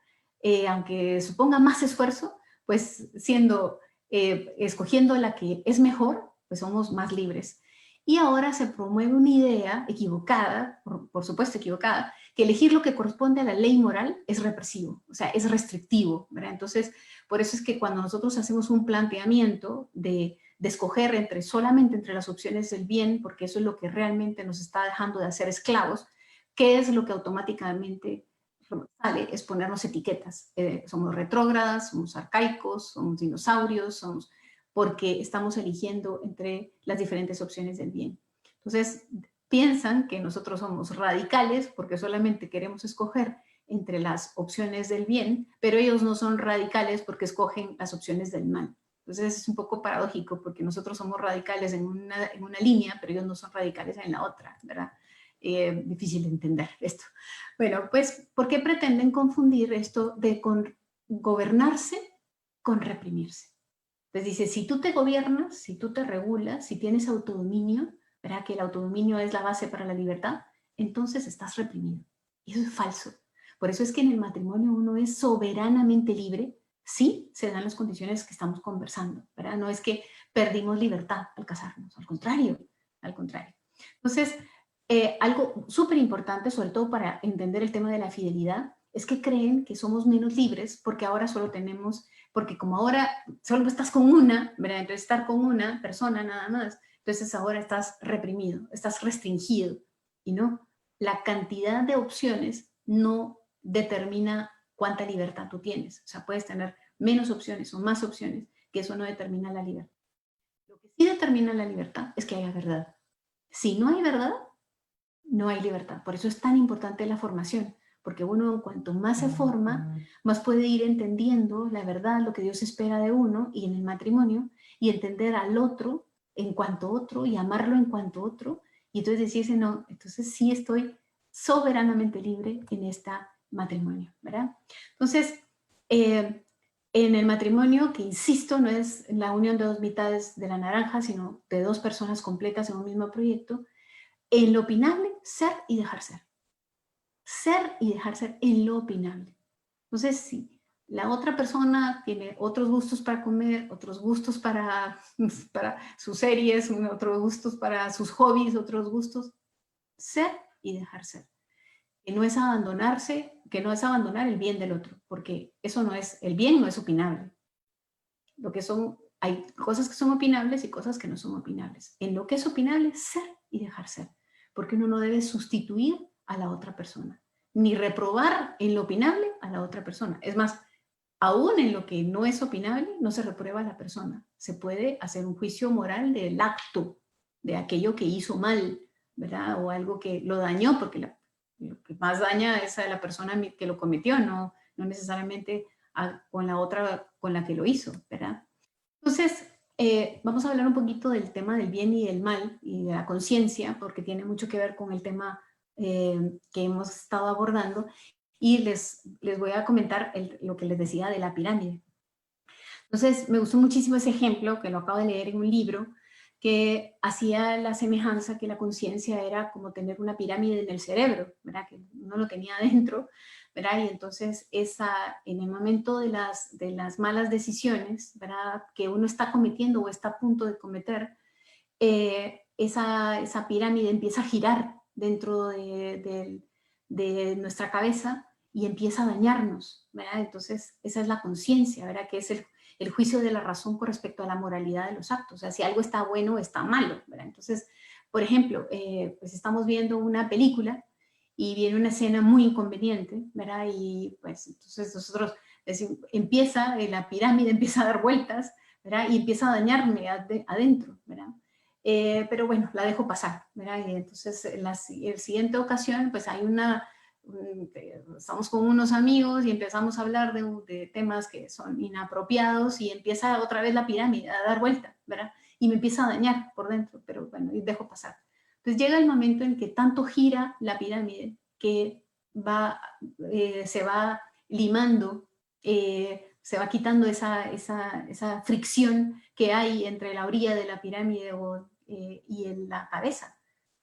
aunque suponga más esfuerzo, pues escogiendo la que es mejor, pues somos más libres. Y ahora se promueve una idea equivocada, por supuesto equivocada, que elegir lo que corresponde a la ley moral es represivo, o sea, es restrictivo, ¿verdad? Entonces, por eso es que cuando nosotros hacemos un planteamiento de escoger solamente entre las opciones del bien, porque eso es lo que realmente nos está dejando de hacer esclavos, ¿qué es lo que automáticamente sale? Es ponernos etiquetas. Somos retrógradas, somos arcaicos, somos dinosaurios, porque estamos eligiendo entre las diferentes opciones del bien. Entonces, piensan que nosotros somos radicales porque solamente queremos escoger entre las opciones del bien, pero ellos no son radicales porque escogen las opciones del mal. Entonces es un poco paradójico porque nosotros somos radicales en una línea, pero ellos no son radicales en la otra, ¿verdad? Difícil de entender esto. Bueno, pues, ¿por qué pretenden confundir esto de gobernarse con reprimirse? Entonces dice, si tú te gobiernas, si tú te regulas, si tienes autodominio, ¿verdad? Que el autodominio es la base para la libertad, entonces estás reprimido. Y eso es falso. Por eso es que en el matrimonio uno es soberanamente libre, sí se dan las condiciones que estamos conversando, ¿verdad? No es que perdimos libertad al casarnos, al contrario, al contrario. Entonces, algo súper importante, sobre todo para entender el tema de la fidelidad, es que creen que somos menos libres porque ahora solo tenemos, porque como ahora solo estás con una, ¿verdad? Entonces estar con una persona nada más, entonces ahora estás reprimido, estás restringido, y no, la cantidad de opciones no determina cuánta libertad tú tienes, o sea, puedes tener menos opciones o más opciones, que eso no determina la libertad. Lo que sí determina la libertad es que haya verdad. Si no hay verdad, no hay libertad. Por eso es tan importante la formación, porque uno en cuanto más se forma, más puede ir entendiendo la verdad, lo que Dios espera de uno y en el matrimonio, y entender al otro en cuanto otro y amarlo en cuanto otro, y entonces decirse, no, entonces sí estoy soberanamente libre en este matrimonio, ¿verdad? Entonces, en el matrimonio, que insisto, no es la unión de dos mitades de la naranja, sino de dos personas completas en un mismo proyecto, en lo opinable, ser y dejar ser. Ser y dejar ser en lo opinable. Entonces, si la otra persona tiene otros gustos para comer, otros gustos para sus series, otros gustos para sus hobbies, otros gustos, ser y dejar ser. Que no es abandonarse, que no es abandonar el bien del otro, porque eso no es, el bien no es opinable. Lo que son, hay cosas que son opinables y cosas que no son opinables. En lo que es opinable, ser y dejar ser. Porque uno no debe sustituir a la otra persona, ni reprobar en lo opinable a la otra persona. Es más, aún en lo que no es opinable, no se reprueba a la persona. Se puede hacer un juicio moral del acto, de aquello que hizo mal, ¿verdad? O algo que lo dañó, porque lo que más daña es a la persona que lo cometió, no necesariamente con la otra con la que lo hizo, ¿verdad? Entonces, vamos a hablar un poquito del tema del bien y del mal y de la conciencia, porque tiene mucho que ver con el tema que hemos estado abordando, y les voy a comentar lo que les decía de la pirámide. Entonces, me gustó muchísimo ese ejemplo, que lo acabo de leer en un libro, que hacía la semejanza que la conciencia era como tener una pirámide en el cerebro, ¿verdad? Que uno lo tenía adentro, ¿verdad? Y entonces en el momento de las malas decisiones, ¿verdad? Que uno está cometiendo o está a punto de cometer, esa pirámide empieza a girar dentro de nuestra cabeza y empieza a dañarnos, ¿verdad? Entonces esa es la conciencia, ¿verdad? Que es el juicio de la razón con respecto a la moralidad de los actos, o sea, si algo está bueno o está malo, ¿verdad? Entonces, por ejemplo, pues estamos viendo una película y viene una escena muy inconveniente, ¿verdad? Y pues entonces nosotros Es decir, empieza, la pirámide empieza a dar vueltas, ¿verdad? Y empieza a dañarme adentro, ¿verdad? Pero bueno, la dejo pasar, ¿verdad? Y entonces en la siguiente ocasión, pues hay estamos con unos amigos y empezamos a hablar de temas que son inapropiados y empieza otra vez la pirámide a dar vuelta, ¿verdad? Y me empieza a dañar por dentro, pero bueno, y dejo pasar. Entonces llega el momento en que tanto gira la pirámide que se va limando, se va quitando esa fricción que hay entre la orilla de la pirámide y en la cabeza.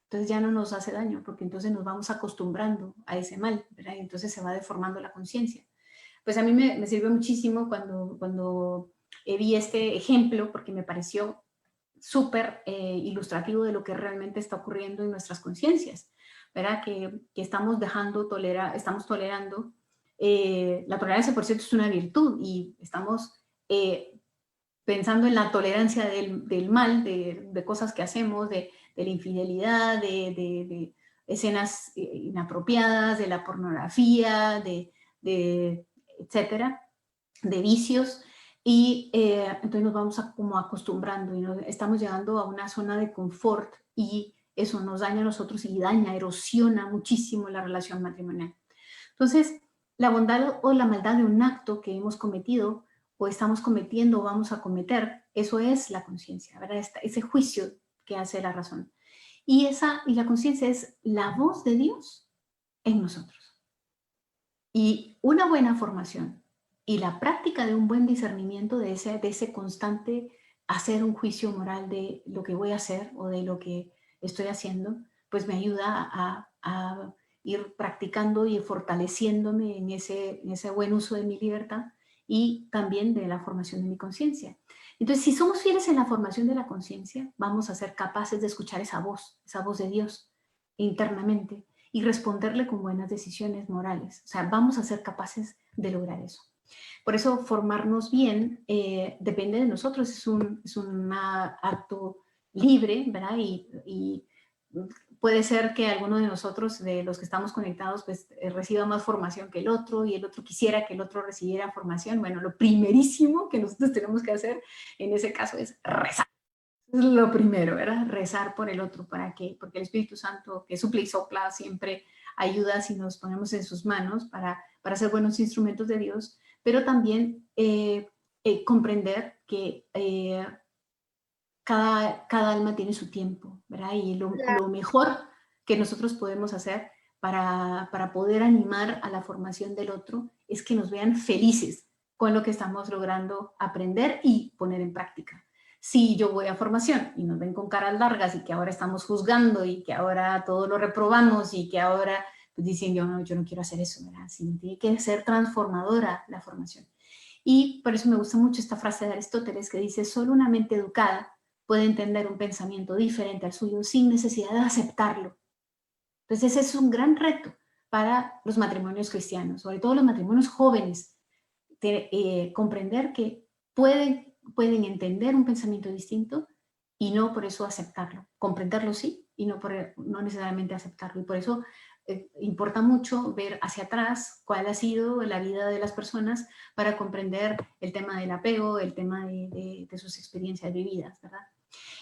Entonces ya no nos hace daño, porque entonces nos vamos acostumbrando a ese mal, ¿verdad? Y entonces se va deformando la conciencia. Pues a mí me sirvió muchísimo cuando vi este ejemplo, porque me pareció súper ilustrativo de lo que realmente está ocurriendo en nuestras conciencias, ¿verdad? Que estamos estamos tolerando. La tolerancia, por cierto, es una virtud y estamos pensando en la tolerancia del mal, de cosas que hacemos, de la infidelidad, de escenas inapropiadas, de la pornografía, etcétera, de vicios. Y entonces nos vamos como acostumbrando y estamos llegando a una zona de confort y eso nos daña a nosotros y erosiona muchísimo la relación matrimonial. Entonces, la bondad o la maldad de un acto que hemos cometido o estamos cometiendo o vamos a cometer, eso es la conciencia, ¿verdad? Ese juicio que hace la razón. Y la conciencia es la voz de Dios en nosotros. Y una buena formación y la práctica de un buen discernimiento de ese constante hacer un juicio moral de lo que voy a hacer o de lo que estoy haciendo, pues me ayuda a ir practicando y fortaleciéndome en ese buen uso de mi libertad y también de la formación de mi conciencia. Entonces, si somos fieles en la formación de la conciencia, vamos a ser capaces de escuchar esa voz de Dios internamente y responderle con buenas decisiones morales. O sea, vamos a ser capaces de lograr eso. Por eso, formarnos bien depende de nosotros, es un acto libre, ¿verdad? Y puede ser que alguno de nosotros, de los que estamos conectados, pues reciba más formación que el otro y el otro quisiera que el otro recibiera formación. Bueno, lo primerísimo que nosotros tenemos que hacer en ese caso es rezar. Es lo primero, ¿verdad? Rezar por el otro. ¿Para qué? Porque el Espíritu Santo, que suple y sopla, siempre ayuda si nos ponemos en sus manos para ser buenos instrumentos de Dios, pero también comprender que cada alma tiene su tiempo, ¿verdad? Y lo mejor que nosotros podemos hacer para poder animar a la formación del otro es que nos vean felices con lo que estamos logrando aprender y poner en práctica. Si yo voy a formación y nos ven con caras largas y que ahora estamos juzgando y que ahora todo lo reprobamos y que ahora pues dicen yo no quiero hacer eso, ¿verdad? Sí, tiene que ser transformadora la formación. Y por eso me gusta mucho esta frase de Aristóteles que dice, solo una mente educada puede entender un pensamiento diferente al suyo sin necesidad de aceptarlo. Entonces ese es un gran reto para los matrimonios cristianos, sobre todo los matrimonios jóvenes, comprender que pueden entender un pensamiento distinto y no por eso aceptarlo. Comprenderlo sí, y no necesariamente aceptarlo. Y por eso importa mucho ver hacia atrás cuál ha sido la vida de las personas para comprender el tema del apego, el tema de sus experiencias vividas, ¿verdad?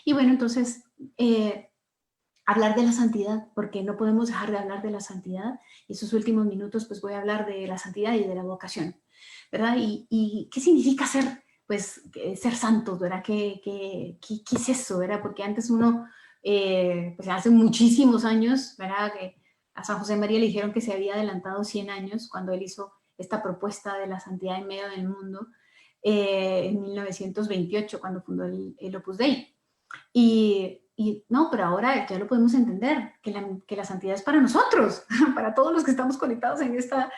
Y bueno, entonces, hablar de la santidad, porque no podemos dejar de hablar de la santidad. Y esos últimos minutos, pues voy a hablar de la santidad y de la vocación, ¿verdad? ¿Y qué significa ser santos, ¿verdad? ¿Qué es eso, verdad? Porque antes uno, pues hace muchísimos años, ¿verdad? Que a San José María le dijeron que se había adelantado 100 años cuando él hizo esta propuesta de la santidad en medio del mundo, en 1928, cuando fundó el Opus Dei. Y no, pero ahora ya lo podemos entender, que la santidad es para nosotros, para todos los que estamos conectados en esta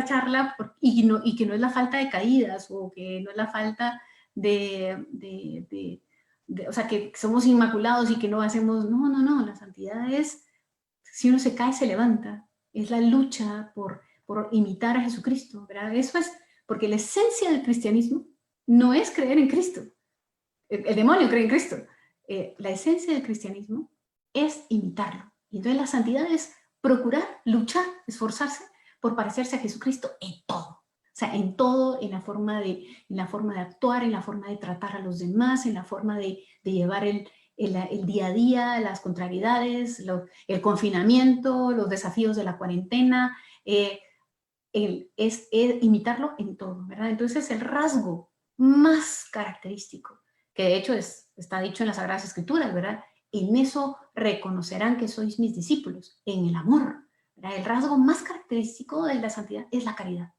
charla, y que no es la falta de caídas, o que no es la falta o sea, que somos inmaculados y que no hacemos, no, la santidad es, si uno se cae, se levanta, es la lucha por imitar a Jesucristo, ¿verdad? Eso es, porque la esencia del cristianismo no es creer en Cristo, el demonio cree en Cristo. La esencia del cristianismo es imitarlo. Y entonces la santidad es procurar, luchar, esforzarse por parecerse a Jesucristo en todo. O sea, en todo, en la forma de actuar, en la forma de tratar a los demás, en la forma de llevar el día a día, las contrariedades, el confinamiento, los desafíos de la cuarentena, es imitarlo en todo, ¿verdad? Entonces el rasgo más característico, que de hecho está dicho en las Sagradas Escrituras, ¿verdad? En eso reconocerán que sois mis discípulos, en el amor, ¿verdad? El rasgo más característico de la santidad es la caridad.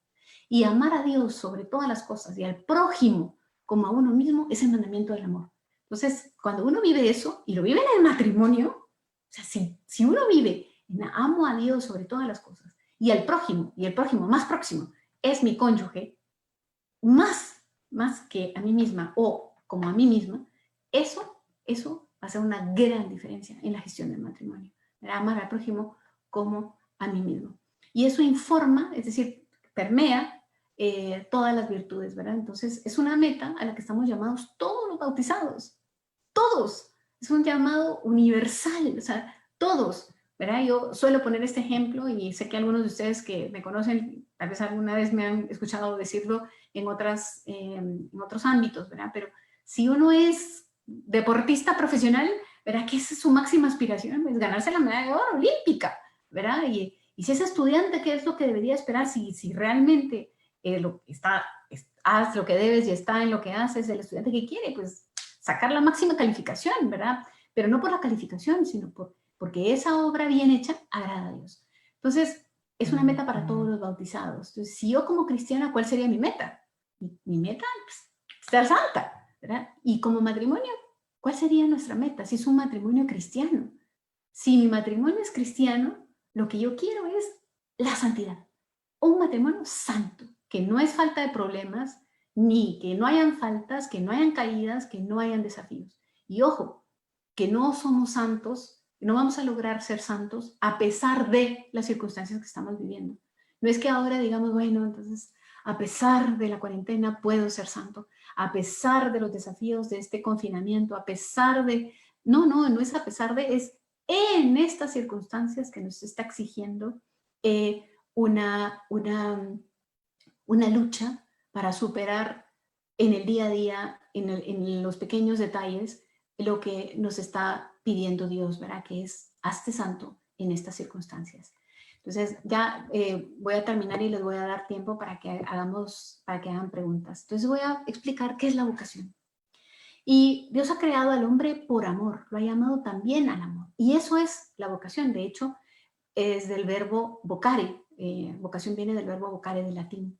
Y amar a Dios sobre todas las cosas y al prójimo como a uno mismo es el mandamiento del amor. Entonces, cuando uno vive eso, y lo vive en el matrimonio, o sea, si uno vive en amo a Dios sobre todas las cosas, y el prójimo más próximo es mi cónyuge, más que a mí misma o como a mí misma, eso va a ser una gran diferencia en la gestión del matrimonio. Amar al prójimo como a mí mismo. Y eso informa, es decir, permea todas las virtudes, ¿verdad? Entonces, es una meta a la que estamos llamados todos los bautizados. Todos. Es un llamado universal, o sea, todos, ¿verdad? Yo suelo poner este ejemplo y sé que algunos de ustedes que me conocen, tal vez alguna vez me han escuchado decirlo en otros ámbitos, ¿verdad? Pero si uno es deportista profesional, ¿verdad? Que esa es su máxima aspiración, es ganarse la medalla de oro olímpica, ¿verdad? Y si es estudiante, ¿qué es lo que debería esperar? Si realmente haz lo que debes y está en lo que haces, el estudiante que quiere, pues sacar la máxima calificación, ¿verdad? Pero no por la calificación, sino porque esa obra bien hecha agrada a Dios. Entonces, es una meta para todos los bautizados. Entonces, si yo como cristiana, ¿cuál sería mi meta? Mi meta, pues, ser santa, ¿verdad? Y como matrimonio, ¿cuál sería nuestra meta? Si es un matrimonio cristiano. Si mi matrimonio es cristiano, lo que yo quiero es la santidad. Un matrimonio santo, que no es falta de problemas, ni que no hayan faltas, que no hayan caídas, que no hayan desafíos. Y ojo, que no somos santos, no vamos a lograr ser santos a pesar de las circunstancias que estamos viviendo. No es que ahora digamos, bueno, entonces a pesar de la cuarentena puedo ser santo, a pesar de los desafíos de este confinamiento, a pesar de... No es a pesar de, es en estas circunstancias que nos está exigiendo una lucha para superar en el día a día, en los pequeños detalles, lo que nos está pidiendo Dios, ¿verdad? Que es, hazte santo en estas circunstancias. Entonces, ya voy a terminar y les voy a dar tiempo para que hagan preguntas. Entonces, voy a explicar qué es la vocación. Y Dios ha creado al hombre por amor, lo ha llamado también al amor. Y eso es la vocación. De hecho, es del verbo vocare. Vocación viene del verbo vocare del latín.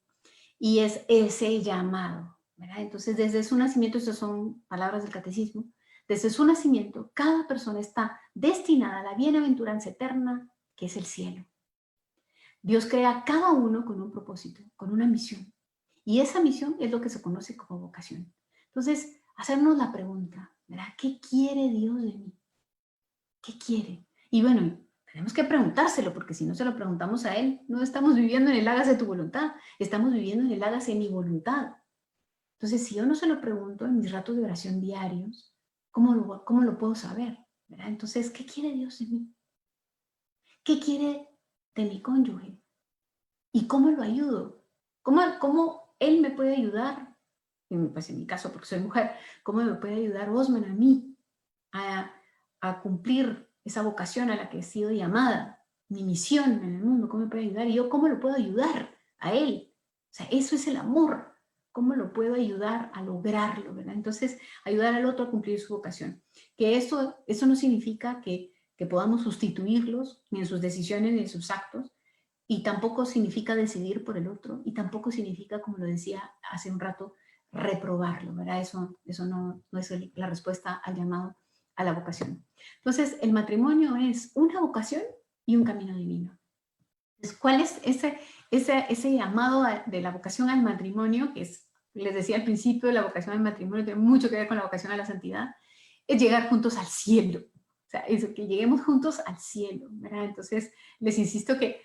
Y es ese llamado, ¿verdad? Entonces, desde su nacimiento, estas son palabras del catecismo, desde su nacimiento, cada persona está destinada a la bienaventuranza eterna, que es el cielo. Dios crea a cada uno con un propósito, con una misión. Y esa misión es lo que se conoce como vocación. Entonces, hacernos la pregunta, ¿verdad? ¿Qué quiere Dios de mí? ¿Qué quiere? Y bueno, tenemos que preguntárselo, porque si no se lo preguntamos a Él, no estamos viviendo en el hágase tu voluntad, estamos viviendo en el hágase mi voluntad. Entonces, si yo no se lo pregunto en mis ratos de oración diarios, ¿cómo lo puedo saber? ¿Verdad? Entonces, ¿qué quiere Dios de mí? ¿Qué quiere de mi cónyuge? ¿Y cómo lo ayudo? ¿Cómo Él me puede ayudar? Pues en mi caso, porque soy mujer, ¿cómo me puede ayudar Osman a mí a cumplir esa vocación a la que he sido llamada? Mi misión en el mundo, ¿cómo me puede ayudar? Y yo, ¿cómo lo puedo ayudar a Él? O sea, eso es el amor. ¿Cómo lo puedo ayudar a lograrlo, verdad? Entonces, ayudar al otro a cumplir su vocación. Que eso no significa que podamos sustituirlos, ni en sus decisiones, ni en sus actos, y tampoco significa decidir por el otro, y tampoco significa, como lo decía hace un rato, reprobarlo, ¿verdad? Eso no es la respuesta al llamado a la vocación. Entonces, el matrimonio es una vocación y un camino divino. Entonces, ¿cuál es ese llamado de la vocación al matrimonio? Que es, les decía al principio, la vocación al matrimonio tiene mucho que ver con la vocación a la santidad. Es llegar juntos al cielo. O sea, eso, que lleguemos juntos al cielo, ¿verdad? Entonces, les insisto que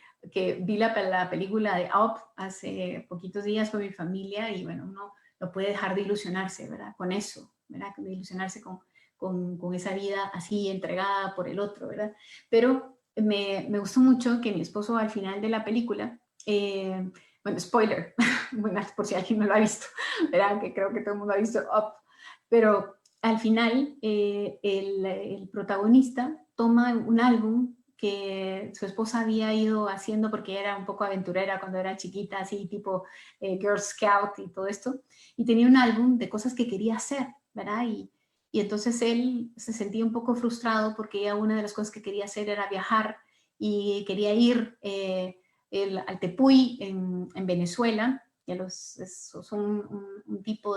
vi la película de Up hace poquitos días con mi familia y, bueno, uno no puede dejar de ilusionarse, ¿verdad? Con eso, ¿verdad? De ilusionarse con esa vida así entregada por el otro, ¿verdad? Pero me gustó mucho que mi esposo al final de la película bueno, spoiler, bueno, por si alguien no lo ha visto, verán que creo que todo el mundo ha visto Up, pero al final el protagonista toma un álbum que su esposa había ido haciendo porque era un poco aventurera cuando era chiquita, así tipo Girl Scout y todo esto, y tenía un álbum de cosas que quería hacer, ¿verdad? Y entonces él se sentía un poco frustrado porque ya una de las cosas que quería hacer era viajar y quería ir al Tepuy en Venezuela, que son un tipo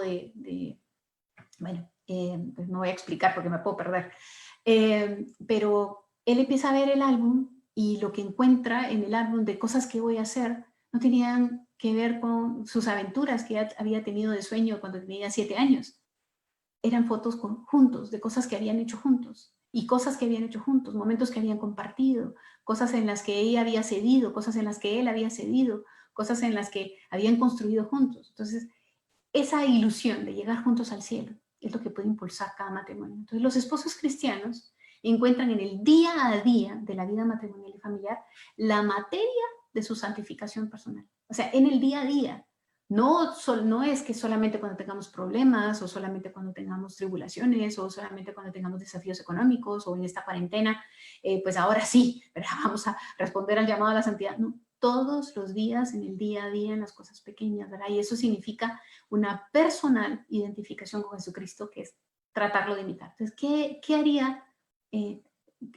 bueno, pues no voy a explicar porque me puedo perder, pero él empieza a ver el álbum y lo que encuentra en el álbum de cosas que voy a hacer no tenían que ver con sus aventuras que ya había tenido de sueño cuando tenía 7 años. Eran fotos juntos, de cosas que habían hecho juntos, y cosas que habían hecho juntos, momentos que habían compartido, cosas en las que ella había cedido, cosas en las que él había cedido, cosas en las que habían construido juntos. Entonces, esa ilusión de llegar juntos al cielo es lo que puede impulsar cada matrimonio. Entonces, los esposos cristianos encuentran en el día a día de la vida matrimonial y familiar la materia de su santificación personal. O sea, en el día a día. No es que solamente cuando tengamos problemas o solamente cuando tengamos tribulaciones o solamente cuando tengamos desafíos económicos o en esta cuarentena, pues ahora sí, ¿verdad? Vamos a responder al llamado a la santidad. No, todos los días, en el día a día, en las cosas pequeñas, ¿verdad? Y eso significa una personal identificación con Jesucristo, que es tratarlo de imitar. Entonces, ¿qué haría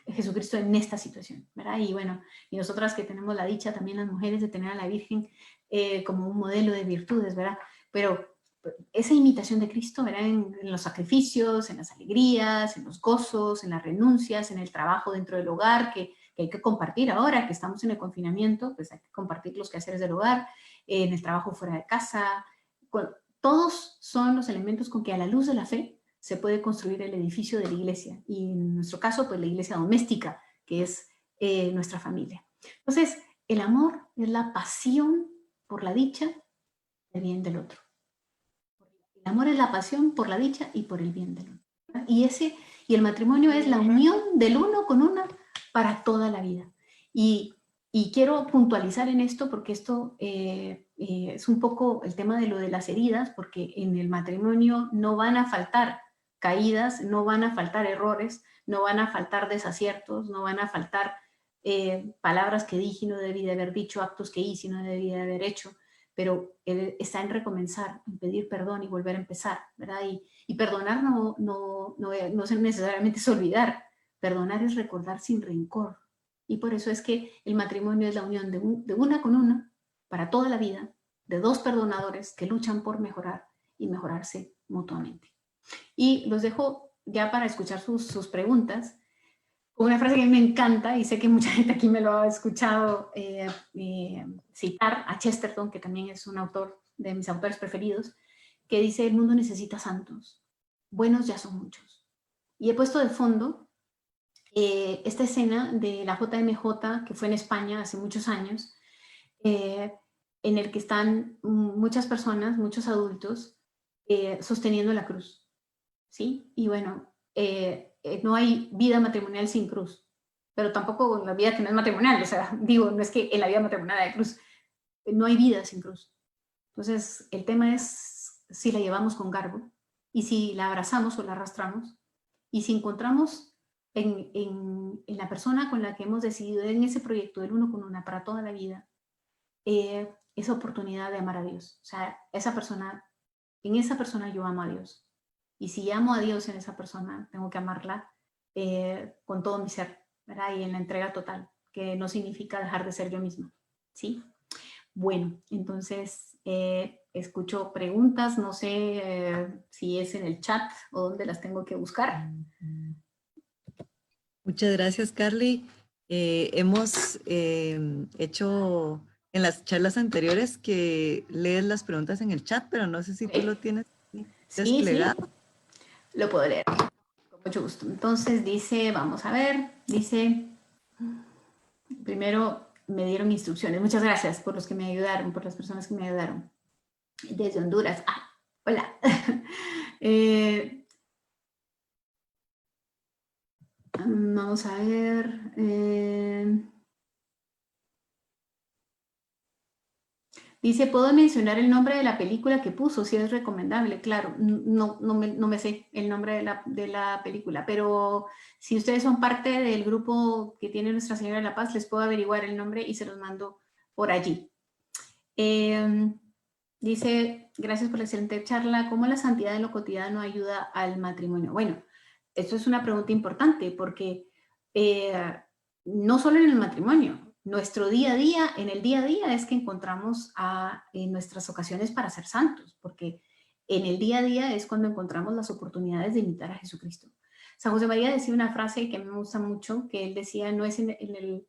Jesucristo en esta situación? ¿Verdad? Y bueno, y nosotras que tenemos la dicha, también las mujeres, de tener a la Virgen como un modelo de virtudes, ¿verdad? Pero esa imitación de Cristo, ¿verdad? En los sacrificios, en las alegrías, en los gozos, en las renuncias, en el trabajo dentro del hogar, que hay que compartir ahora que estamos en el confinamiento, pues hay que compartir los quehaceres del hogar, en el trabajo fuera de casa. Todos son los elementos con que a la luz de la fe se puede construir el edificio de la iglesia, y en nuestro caso, pues la iglesia doméstica, que es nuestra familia. Entonces, el amor es la pasión por la dicha del bien del otro. El amor es la pasión por la dicha y por el bien del otro, ¿verdad? Y el matrimonio es la unión del uno con una para toda la vida. Y quiero puntualizar en esto porque esto es un poco el tema de lo de las heridas, porque en el matrimonio no van a faltar caídas, no van a faltar errores, no van a faltar desaciertos, no van a faltar palabras que dije y no debí de haber dicho, actos que hice y no debí de haber hecho, pero está en recomenzar, en pedir perdón y volver a empezar, ¿verdad? Y perdonar no necesariamente es olvidar, perdonar es recordar sin rencor. Y por eso es que el matrimonio es la unión de una con una para toda la vida, de dos perdonadores que luchan por mejorar y mejorarse mutuamente. Y los dejo ya para escuchar sus preguntas. Una frase que a mí me encanta, y sé que mucha gente aquí me lo ha escuchado citar, a Chesterton, que también es un autor de mis autores preferidos, que dice: el mundo necesita santos, buenos ya son muchos. Y he puesto de fondo esta escena de la JMJ, que fue en España hace muchos años, en el que están muchas personas, muchos adultos, sosteniendo la cruz, ¿sí? Y bueno, no hay vida matrimonial sin cruz, pero tampoco la vida que no es matrimonial, o sea, digo, no es que en la vida matrimonial hay cruz, no hay vida sin cruz. Entonces, el tema es si la llevamos con garbo, y si la abrazamos o la arrastramos, y si encontramos en la persona con la que hemos decidido, en ese proyecto del uno con una para toda la vida, esa oportunidad de amar a Dios. O sea, en esa persona yo amo a Dios. Y si amo a Dios en esa persona, tengo que amarla con todo mi ser, ¿verdad? Y en la entrega total, que no significa dejar de ser yo misma, ¿sí? Bueno, entonces escucho preguntas, no sé si es en el chat o dónde las tengo que buscar. Muchas gracias, Carly. Hemos hecho en las charlas anteriores que lees las preguntas en el chat, pero no sé si tú lo tienes desplegado. Sí, lo puedo leer con mucho gusto. Entonces dice, vamos a ver, dice, primero me dieron instrucciones. Muchas gracias por los que me ayudaron, por las personas que me ayudaron. Desde Honduras. Ah, hola. Vamos a ver. Dice, ¿puedo mencionar el nombre de la película que puso? Si es recomendable. Claro, no me sé el nombre de la película, pero si ustedes son parte del grupo que tiene Nuestra Señora de la Paz, les puedo averiguar el nombre y se los mando por allí. Dice, gracias por la excelente charla. ¿Cómo la santidad en lo cotidiano ayuda al matrimonio? Bueno, esto es una pregunta importante porque no solo en el matrimonio, nuestro día a día, en el día a día es que encontramos en nuestras ocasiones para ser santos, porque en el día a día es cuando encontramos las oportunidades de imitar a Jesucristo. San José María decía una frase que me gusta mucho, que él decía, no es el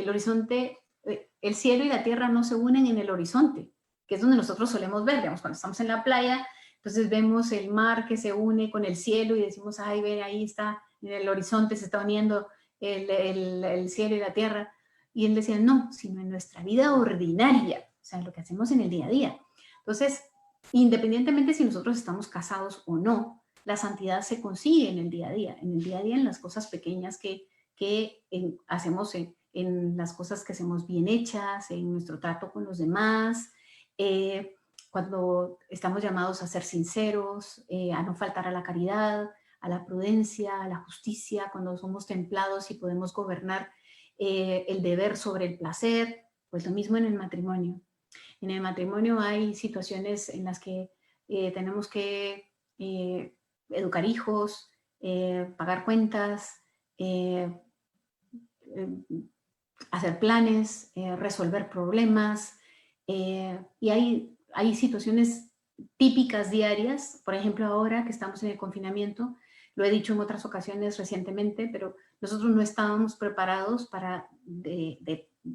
horizonte, el cielo y la tierra no se unen en el horizonte, que es donde nosotros solemos ver, digamos, cuando estamos en la playa, entonces vemos el mar que se une con el cielo y decimos, ay, ve, ahí está, en el horizonte se está uniendo el cielo y la tierra. Y él decía, no, sino en nuestra vida ordinaria, o sea, en lo que hacemos en el día a día. Entonces, independientemente si nosotros estamos casados o no, la santidad se consigue en el día a día, en las cosas pequeñas que hacemos, en las cosas que hacemos bien hechas, en nuestro trato con los demás, cuando estamos llamados a ser sinceros, a no faltar a la caridad, a la prudencia, a la justicia, cuando somos templados y podemos gobernar el deber sobre el placer, pues lo mismo en el matrimonio. En el matrimonio hay situaciones en las que tenemos que educar hijos, pagar cuentas, hacer planes, resolver problemas, y hay situaciones típicas diarias. Por ejemplo, ahora que estamos en el confinamiento, lo he dicho en otras ocasiones recientemente, pero nosotros no estábamos preparados para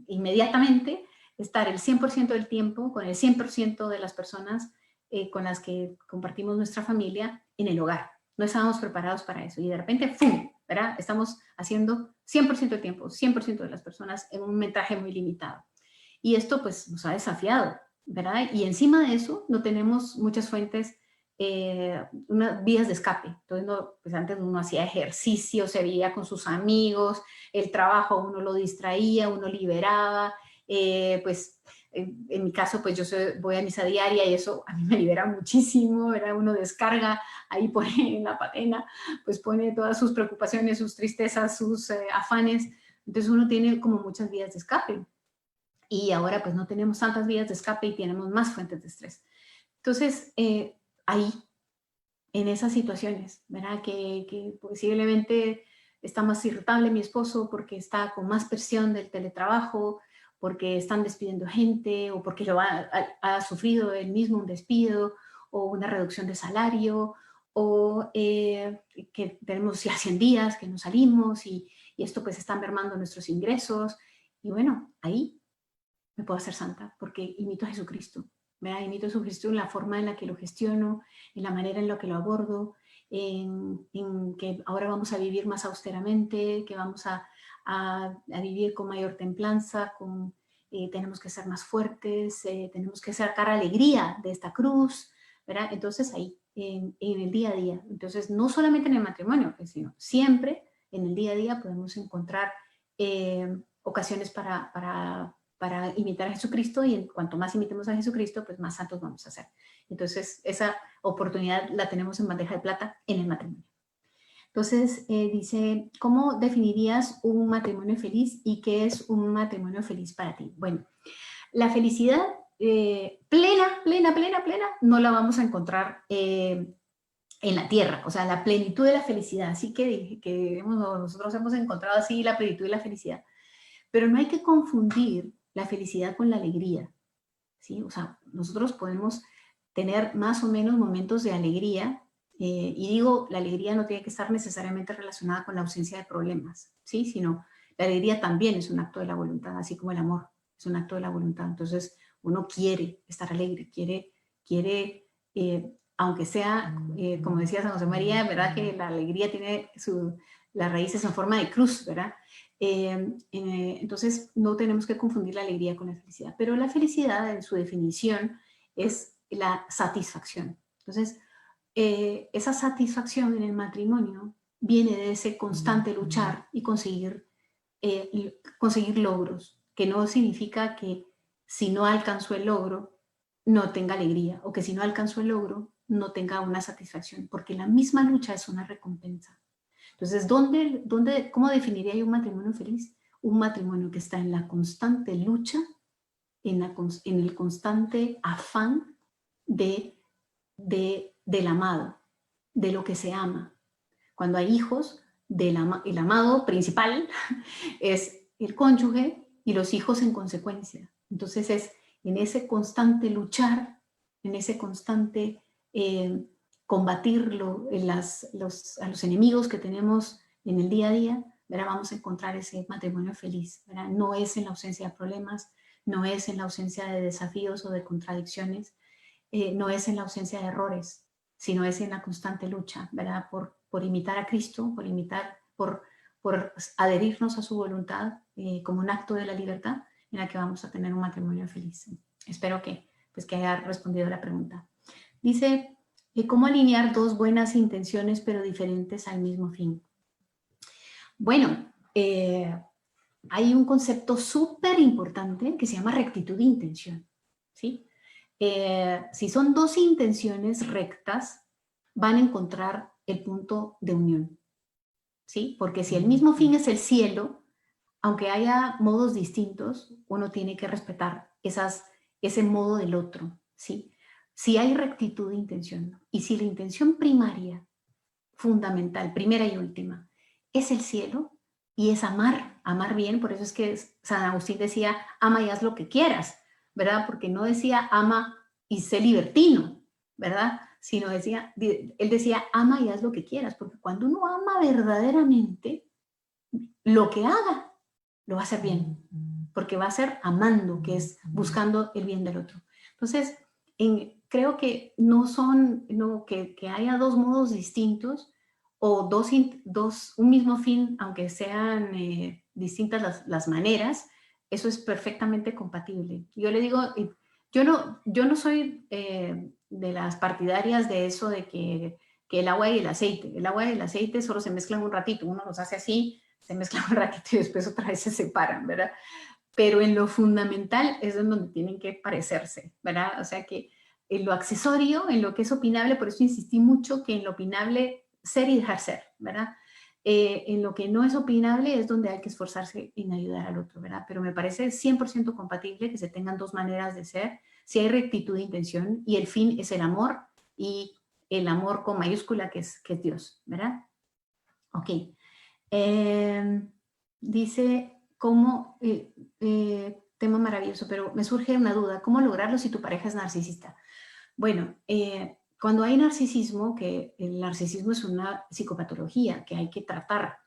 inmediatamente estar el 100% del tiempo con el 100% de las personas con las que compartimos nuestra familia en el hogar. No estábamos preparados para eso y de repente, ¡fum!, ¿verdad? Estamos haciendo 100% del tiempo, 100% de las personas en un metraje muy limitado. Y esto pues nos ha desafiado, ¿verdad? Y encima de eso no tenemos muchas fuentes, unas vías de escape. Entonces, pues antes uno hacía ejercicio, se veía con sus amigos, el trabajo uno lo distraía, uno liberaba, pues en mi caso pues yo voy a misa diaria y eso a mí me libera muchísimo, ¿verdad? Uno descarga, ahí pone en la patena, pues pone todas sus preocupaciones, sus tristezas, sus afanes, entonces uno tiene como muchas vías de escape. Y ahora pues no tenemos tantas vías de escape y tenemos más fuentes de estrés. Entonces, ahí, en esas situaciones, ¿verdad? Que posiblemente está más irritable mi esposo porque está con más presión del teletrabajo, porque están despidiendo gente o porque ha sufrido él mismo un despido o una reducción de salario o que tenemos ya 100 días que no salimos y esto pues está mermando nuestros ingresos. Y bueno, ahí me puedo hacer santa porque imito a Jesucristo, ¿verdad? Imito a Jesucristo en la forma en la que lo gestiono, en la manera en la que lo abordo, en que ahora vamos a vivir más austeramente, que vamos a vivir con mayor templanza, tenemos que ser más fuertes, tenemos que sacar alegría de esta cruz, ¿verdad? Entonces ahí, en el día a día, entonces no solamente en el matrimonio, sino siempre en el día a día podemos encontrar ocasiones para imitar a Jesucristo, y en cuanto más imitemos a Jesucristo, pues más santos vamos a ser. Entonces, esa oportunidad la tenemos en bandeja de plata en el matrimonio. Entonces, dice, ¿cómo definirías un matrimonio feliz y qué es un matrimonio feliz para ti? Bueno, la felicidad plena, no la vamos a encontrar en la tierra, o sea, la plenitud de la felicidad. Así que nosotros hemos encontrado así la plenitud de la felicidad. Pero no hay que confundir la felicidad con la alegría, ¿sí? O sea, nosotros podemos tener más o menos momentos de alegría, y digo, la alegría no tiene que estar necesariamente relacionada con la ausencia de problemas, ¿sí? Sino la alegría también es un acto de la voluntad, así como el amor es un acto de la voluntad. Entonces, uno quiere estar alegre, quiere aunque sea, como decía San José María, ¿verdad? Que la alegría tiene las raíces en forma de cruz, ¿verdad? Entonces no tenemos que confundir la alegría con la felicidad, pero la felicidad en su definición es la satisfacción. Entonces esa satisfacción en el matrimonio viene de ese constante luchar y conseguir logros, que no significa que si no alcanzó el logro, no tenga alegría, o que si no alcanzó el logro, no tenga una satisfacción, porque la misma lucha es una recompensa. Entonces, ¿cómo definiría yo un matrimonio feliz? Un matrimonio que está en la constante lucha, en el constante afán del amado, de lo que se ama. Cuando hay hijos, el amado principal es el cónyuge y los hijos en consecuencia. Entonces es en ese constante luchar, en ese constante combatirlo, a los enemigos que tenemos en el día a día, ¿verdad? Vamos a encontrar ese matrimonio feliz, ¿verdad? No es en la ausencia de problemas, no es en la ausencia de desafíos o de contradicciones, no es en la ausencia de errores, sino es en la constante lucha, ¿verdad? Por imitar a Cristo, por adherirnos a su voluntad como un acto de la libertad en la que vamos a tener un matrimonio feliz. Espero que haya respondido a la pregunta. Dice, ¿cómo alinear dos buenas intenciones pero diferentes al mismo fin? Bueno, hay un concepto súper importante que se llama rectitud de intención, ¿sí? Si son dos intenciones rectas, van a encontrar el punto de unión, ¿sí? Porque si el mismo fin es el cielo, aunque haya modos distintos, uno tiene que respetar ese modo del otro, ¿sí? Si hay rectitud de intención y si la intención primaria, fundamental, primera y última, es el cielo y es amar bien, por eso es que San Agustín decía, ama y haz lo que quieras, ¿verdad? Porque no decía ama y sé libertino, ¿verdad? Sino él decía ama y haz lo que quieras, porque cuando uno ama verdaderamente, lo que haga, lo va a hacer bien, porque va a ser amando, que es buscando el bien del otro. Entonces, creo que que haya dos modos distintos o un mismo fin, aunque sean distintas las maneras, eso es perfectamente compatible. Yo le digo, yo no soy de las partidarias de eso de que el agua y el aceite solo se mezclan un ratito, uno los hace así, se mezclan un ratito y después otra vez se separan, ¿verdad? Pero en lo fundamental es en donde tienen que parecerse, ¿verdad? O sea que en lo accesorio, en lo que es opinable, por eso insistí mucho que en lo opinable ser y dejar ser, ¿verdad? En lo que no es opinable es donde hay que esforzarse en ayudar al otro, ¿verdad? Pero me parece 100% compatible que se tengan dos maneras de ser, si hay rectitud de intención y el fin es el amor y el amor con mayúscula que es Dios, ¿verdad? Ok. Dice, tema maravilloso, pero me surge una duda, ¿cómo lograrlo si tu pareja es narcisista? Bueno, cuando hay narcisismo, que el narcisismo es una psicopatología que hay que tratar,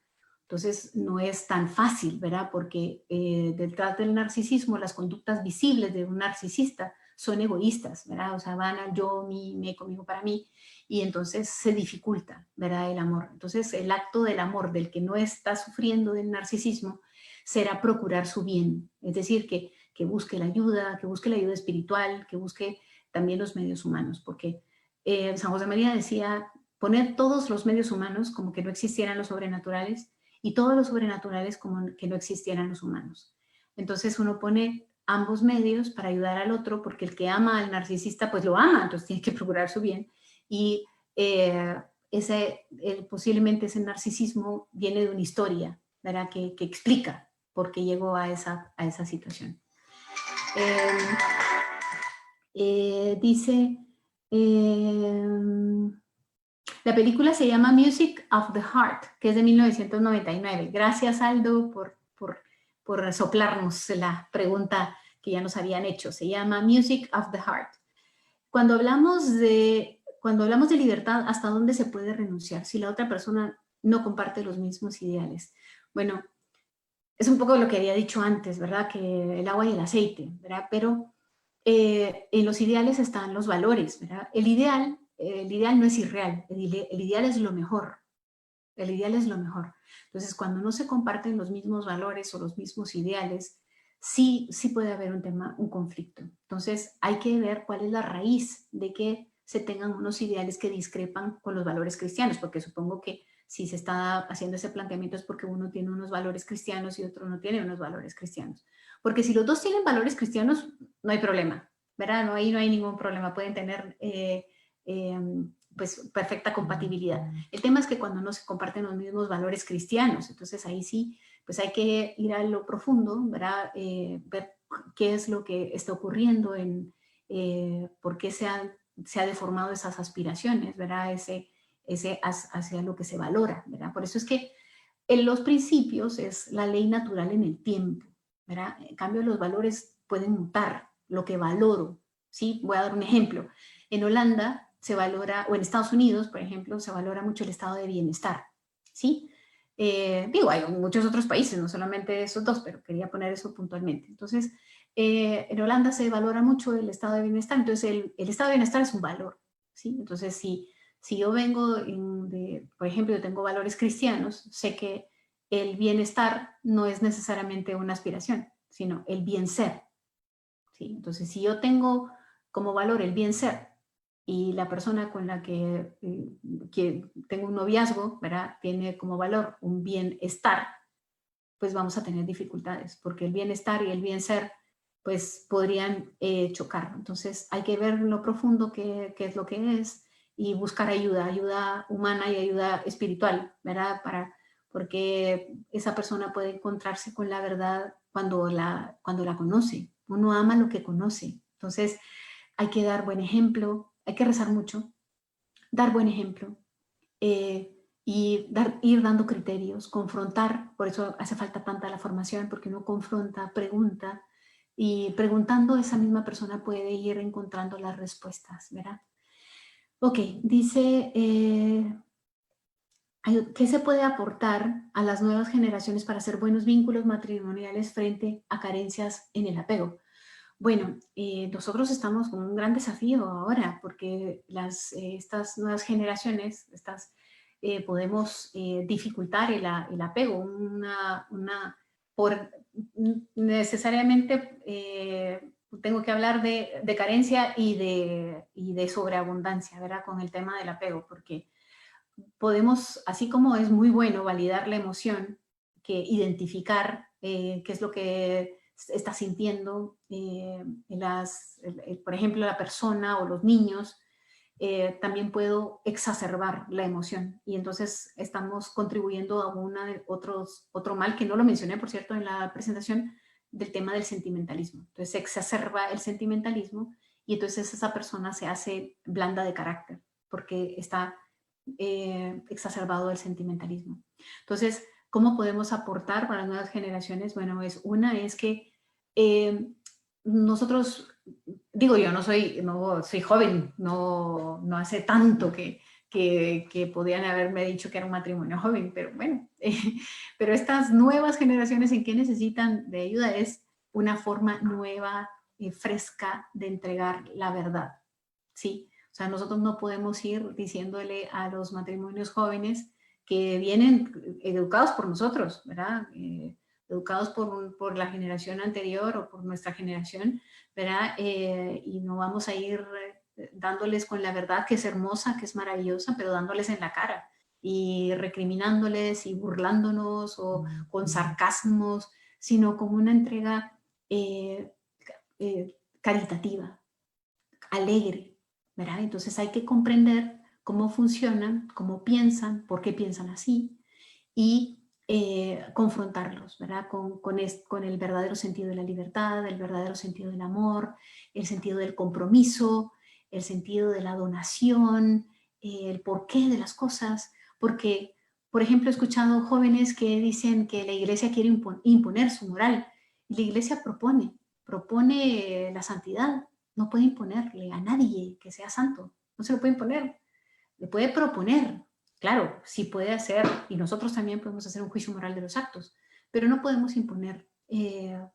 entonces no es tan fácil, ¿verdad? Porque detrás del narcisismo, las conductas visibles de un narcisista son egoístas, ¿verdad? O sea, van al yo, mí, me, conmigo, para mí, y entonces se dificulta, ¿verdad? El amor. Entonces el acto del amor del que no está sufriendo del narcisismo será procurar su bien, es decir, que busque la ayuda espiritual, que busque también los medios humanos, porque San José María decía, poner todos los medios humanos como que no existieran los sobrenaturales y todos los sobrenaturales como que no existieran los humanos. Entonces uno pone ambos medios para ayudar al otro, porque el que ama al narcisista pues lo ama, entonces tiene que procurar su bien, y posiblemente ese narcisismo viene de una historia, ¿verdad? Que explica por qué llegó a esa situación. Dice, la película se llama Music of the Heart, que es de 1999. Gracias, Aldo, por soplarnos la pregunta que ya nos habían hecho. Se llama Music of the Heart. Cuando hablamos de libertad, ¿hasta dónde se puede renunciar si la otra persona no comparte los mismos ideales? Bueno, es un poco lo que había dicho antes, ¿verdad? Que el agua y el aceite, ¿verdad? Pero en los ideales están los valores, ¿verdad? El ideal no es irreal, el ideal es lo mejor. El ideal es lo mejor. Entonces, cuando no se comparten los mismos valores o los mismos ideales, sí puede haber un conflicto. Entonces, hay que ver cuál es la raíz de que se tengan unos ideales que discrepan con los valores cristianos, porque supongo que si se está haciendo ese planteamiento es porque uno tiene unos valores cristianos y otro no tiene unos valores cristianos. Porque si los dos tienen valores cristianos, no hay problema, ¿verdad? No hay ningún problema, pueden tener pues perfecta compatibilidad. El tema es que cuando no se comparten los mismos valores cristianos, entonces ahí sí, pues hay que ir a lo profundo, ¿verdad? Ver qué es lo que está ocurriendo, por qué se ha deformado esas aspiraciones, ¿verdad? Hacia lo que se valora, ¿verdad? Por eso es que en los principios es la ley natural en el tiempo, ¿verdad? En cambio, los valores pueden mutar, lo que valoro, ¿sí? Voy a dar un ejemplo. En Holanda se valora, o en Estados Unidos, por ejemplo, se valora mucho el estado de bienestar, ¿sí? Digo, hay muchos otros países, no solamente esos dos, pero quería poner eso puntualmente. Entonces, en Holanda se valora mucho el estado de bienestar, entonces el estado de bienestar es un valor, ¿sí? Entonces, si yo vengo por ejemplo, yo tengo valores cristianos, sé que el bienestar no es necesariamente una aspiración, sino el bien ser, ¿sí? Entonces, si yo tengo como valor el bien ser y la persona con la que tengo un noviazgo, ¿verdad?, tiene como valor un bienestar, pues vamos a tener dificultades, porque el bienestar y el bien ser pues podrían chocar. Entonces hay que ver en lo profundo qué es lo que es y buscar ayuda humana y ayuda espiritual, ¿verdad? Porque esa persona puede encontrarse con la verdad cuando la conoce. Uno ama lo que conoce. Entonces hay que dar buen ejemplo, hay que rezar mucho, dar buen ejemplo, y ir dando criterios, confrontar, por eso hace falta tanta la formación, porque uno confronta, pregunta, y preguntando esa misma persona puede ir encontrando las respuestas, ¿verdad? Ok, dice, ¿qué se puede aportar a las nuevas generaciones para hacer buenos vínculos matrimoniales frente a carencias en el apego? Bueno, nosotros estamos con un gran desafío ahora, porque estas nuevas generaciones, podemos dificultar el apego, necesariamente tengo que hablar de carencia y de sobreabundancia, ¿verdad? Con el tema del apego, porque podemos, así como es muy bueno validar la emoción, que identificar qué es lo que está sintiendo, por ejemplo, la persona o los niños, también puedo exacerbar la emoción y entonces estamos contribuyendo a otro mal que no lo mencioné, por cierto, en la presentación, del tema del sentimentalismo. Entonces se exacerba el sentimentalismo y entonces esa persona se hace blanda de carácter porque está exacerbado el sentimentalismo. Entonces, ¿cómo podemos aportar para las nuevas generaciones? Bueno, una es que nosotros, digo yo, no soy joven, no hace tanto que podían haberme dicho que era un matrimonio joven, pero bueno, pero estas nuevas generaciones en que necesitan de ayuda es una forma nueva y fresca de entregar la verdad, ¿sí? O sea, nosotros no podemos ir diciéndole a los matrimonios jóvenes que vienen educados por nosotros, ¿verdad? Educados por la generación anterior o por nuestra generación, ¿verdad? Y no vamos a ir dándoles con la verdad que es hermosa, que es maravillosa, pero dándoles en la cara y recriminándoles y burlándonos o con sarcasmos, sino con una entrega caritativa, alegre, ¿verdad? Entonces hay que comprender cómo funcionan, cómo piensan, por qué piensan así y confrontarlos, ¿verdad? Con el verdadero sentido de la libertad, el verdadero sentido del amor, el sentido del compromiso, el sentido de la donación, el porqué de las cosas, porque, por ejemplo, he escuchado jóvenes que dicen que la iglesia quiere imponer su moral, y la iglesia propone la santidad, no puede imponerle a nadie que sea santo, no se lo puede imponer, le puede proponer. Claro, sí puede hacer, y nosotros también podemos hacer un juicio moral de los actos, pero no podemos imponer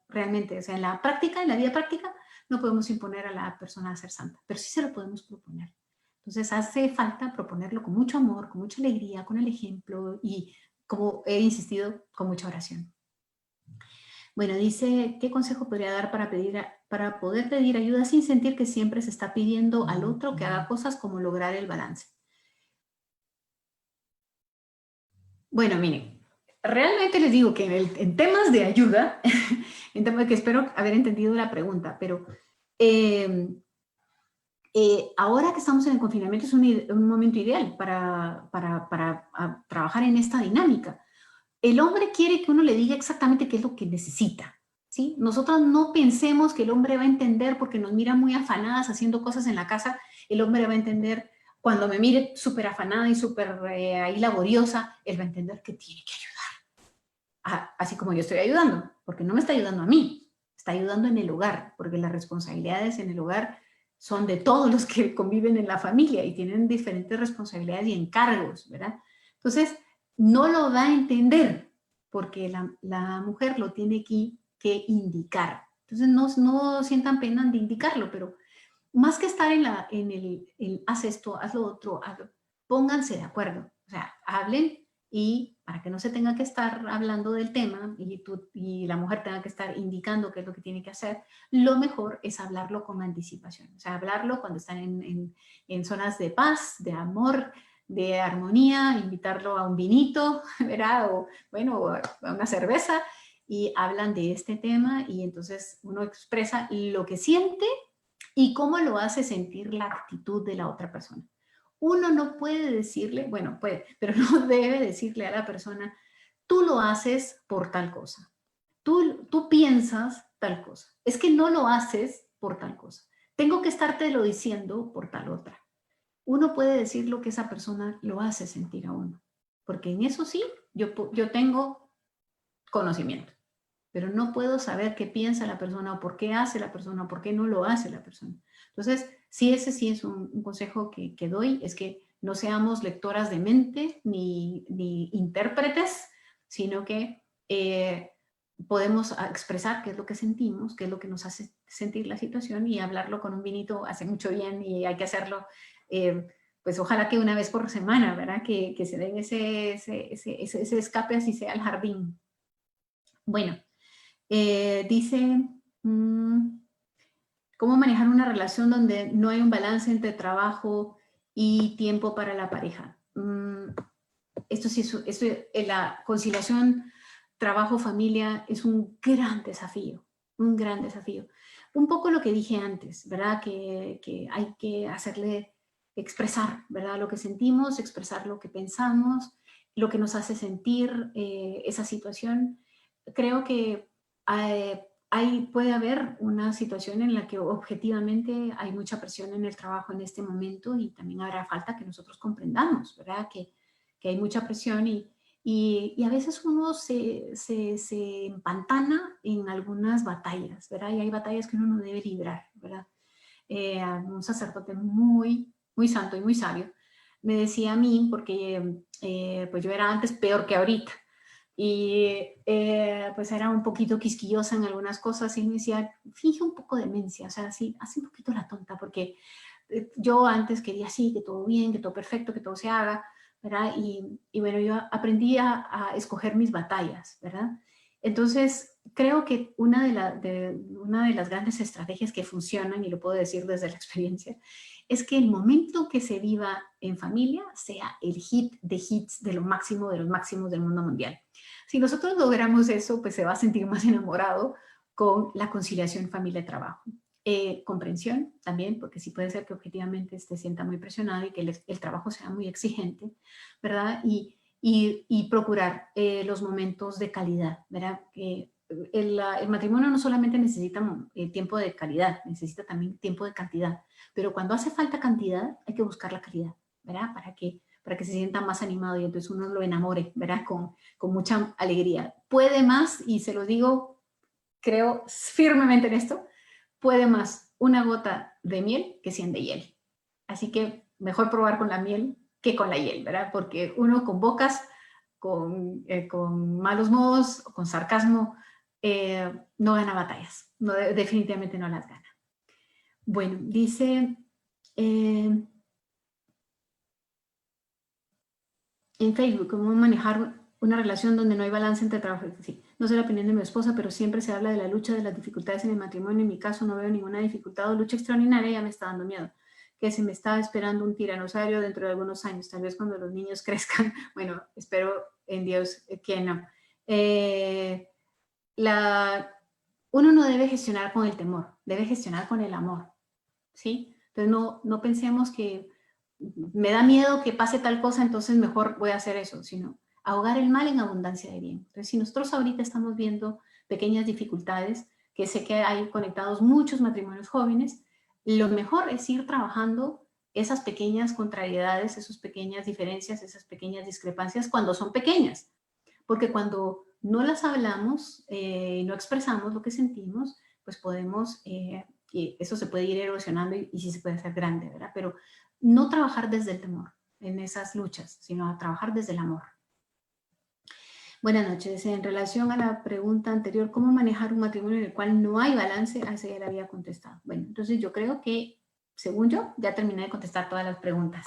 realmente, o sea, en la práctica, en la vida práctica, no podemos imponer a la persona a ser santa, pero sí se lo podemos proponer. Entonces hace falta proponerlo con mucho amor, con mucha alegría, con el ejemplo y, como he insistido, con mucha oración. Bueno, dice, ¿qué consejo podría dar para poder pedir ayuda sin sentir que siempre se está pidiendo al otro que haga cosas como lograr el balance? Bueno, miren, realmente les digo que en temas de ayuda, en temas que espero haber entendido la pregunta, pero ahora que estamos en el confinamiento es un momento ideal para trabajar en esta dinámica. El hombre quiere que uno le diga exactamente qué es lo que necesita, ¿sí? Nosotros no pensemos que el hombre va a entender porque nos mira muy afanadas haciendo cosas en la casa, el hombre va a entender cuando me mire súper afanada y súper ahí laboriosa, él va a entender que tiene que ayudar. Así como yo estoy ayudando, porque no me está ayudando a mí, está ayudando en el hogar, porque las responsabilidades en el hogar son de todos los que conviven en la familia y tienen diferentes responsabilidades y encargos, ¿verdad? Entonces, no lo va a entender porque la mujer lo tiene que indicar. Entonces, no sientan pena de indicarlo, pero más que estar en el haz esto, haz lo otro, pónganse de acuerdo. O sea, hablen y para que no se tenga que estar hablando del tema y la mujer tenga que estar indicando qué es lo que tiene que hacer, lo mejor es hablarlo con anticipación. O sea, hablarlo cuando están en zonas de paz, de amor, de armonía, invitarlo a un vinito, ¿verdad? O bueno, a una cerveza, y hablan de este tema y entonces uno expresa lo que siente y cómo lo hace sentir la actitud de la otra persona. Uno no puede decirle, bueno, puede, pero no debe decirle a la persona, tú lo haces por tal cosa, tú piensas tal cosa, es que no lo haces por tal cosa, tengo que estártelo diciendo por tal otra. Uno puede decir lo que esa persona lo hace sentir a uno, porque en eso sí, yo tengo conocimiento, pero no puedo saber qué piensa la persona o por qué hace la persona o por qué no lo hace la persona. Entonces, sí, ese sí es un consejo que doy, es que no seamos lectoras de mente ni intérpretes, sino que podemos expresar qué es lo que sentimos, qué es lo que nos hace sentir la situación y hablarlo con un vinito hace mucho bien y hay que hacerlo, pues ojalá que una vez por semana, ¿verdad? Que se den ese escape así sea al jardín. Bueno, dice, ¿cómo manejar una relación donde no hay un balance entre trabajo y tiempo para la pareja? Esto sí, la conciliación trabajo-familia es un gran desafío, un gran desafío. Un poco lo que dije antes, ¿verdad? Que hay que hacerle expresar, ¿verdad? Lo que sentimos, expresar lo que pensamos, lo que nos hace sentir esa situación. Creo que puede haber una situación en la que objetivamente hay mucha presión en el trabajo en este momento y también habrá falta que nosotros comprendamos, ¿verdad? Que hay mucha presión y a veces uno se empantana en algunas batallas, ¿verdad? Y hay batallas que uno no debe librar, ¿verdad? Un sacerdote muy, muy santo y muy sabio me decía a mí, porque pues yo era antes peor que ahorita, y pues era un poquito quisquillosa en algunas cosas y me decía, finge un poco de demencia, o sea, sí, hace un poquito la tonta, porque yo antes quería así, que todo bien, que todo perfecto, que todo se haga, ¿verdad? Y bueno, yo aprendí a escoger mis batallas, ¿verdad? Entonces, creo que una de las grandes estrategias que funcionan, y lo puedo decir desde la experiencia, es que el momento que se viva en familia sea el hit de hits de lo máximo de los máximos del mundo mundial. Si nosotros logramos eso, pues se va a sentir más enamorado con la conciliación familia-trabajo. Comprensión también, porque sí puede ser que objetivamente se sienta muy presionado y que el trabajo sea muy exigente, ¿verdad? Y procurar los momentos de calidad, ¿verdad? El matrimonio no solamente necesita tiempo de calidad, necesita también tiempo de cantidad, pero cuando hace falta cantidad hay que buscar la calidad, ¿verdad? Para que se sienta más animado y entonces uno lo enamore, ¿verdad? Con mucha alegría. Puede más, y se lo digo, creo firmemente en esto, puede más una gota de miel que 100 de hiel. Así que mejor probar con la miel que con la hiel, ¿verdad? Porque uno con bocas, con malos modos, con sarcasmo, no gana batallas. No, definitivamente no las gana. Bueno, dice... en Facebook, ¿cómo manejar una relación donde no hay balance entre trabajo y... Sí, no sé la opinión de mi esposa, pero siempre se habla de la lucha, de las dificultades en el matrimonio. En mi caso no veo ninguna dificultad o lucha extraordinaria, ya me está dando miedo. que se me está esperando un tiranosaurio dentro de algunos años, tal vez cuando los niños crezcan. Bueno, espero en Dios que no. Uno no debe gestionar con el temor, debe gestionar con el amor, ¿sí? Entonces no pensemos que me da miedo que pase tal cosa, entonces mejor voy a hacer eso, sino ahogar el mal en abundancia de bien. Entonces, si nosotros ahorita estamos viendo pequeñas dificultades, que sé que hay conectados muchos matrimonios jóvenes, lo mejor es ir trabajando esas pequeñas contrariedades, esas pequeñas diferencias, esas pequeñas discrepancias cuando son pequeñas, porque cuando no las hablamos y no expresamos lo que sentimos, pues podemos, y eso se puede ir erosionando y sí se puede hacer grande, ¿verdad? Pero no trabajar desde el temor en esas luchas, sino a trabajar desde el amor. Buenas noches. En relación a la pregunta anterior, ¿cómo manejar un matrimonio en el cual no hay balance? A ese ya le había contestado. Bueno, entonces yo creo que, según yo, ya terminé de contestar todas las preguntas.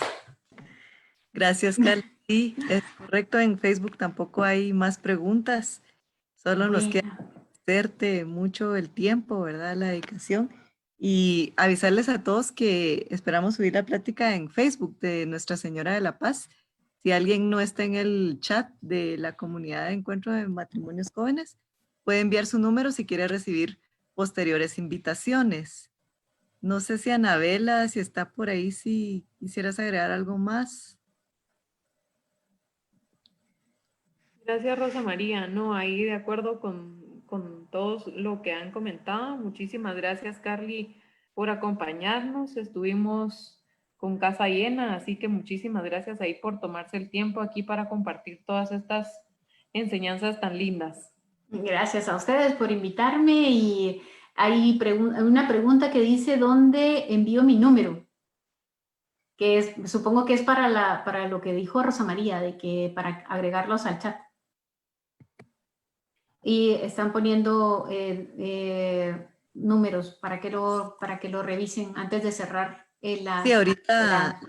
Gracias, Carly. Sí, es correcto. En Facebook tampoco hay más preguntas. Solo nos queda agradecerte mucho el tiempo, ¿verdad? La dedicación. Y avisarles a todos que esperamos subir la plática en Facebook de Nuestra Señora de la Paz. Si alguien no está en el chat de la comunidad de encuentro de matrimonios jóvenes, puede enviar su número si quiere recibir posteriores invitaciones. No sé si Anabela, si está por ahí, si quisieras agregar algo más. Gracias, Rosa María. No, ahí de acuerdo con todos lo que han comentado. Muchísimas gracias, Carly, por acompañarnos. Estuvimos con casa llena, así que muchísimas gracias ahí por tomarse el tiempo aquí para compartir todas estas enseñanzas tan lindas. Gracias a ustedes por invitarme y hay una pregunta que dice ¿dónde envío mi número? Que es, supongo que es para lo que dijo Rosa María, de que para agregarlos al chat. Y están poniendo números para que lo revisen antes de cerrar Sí, ahorita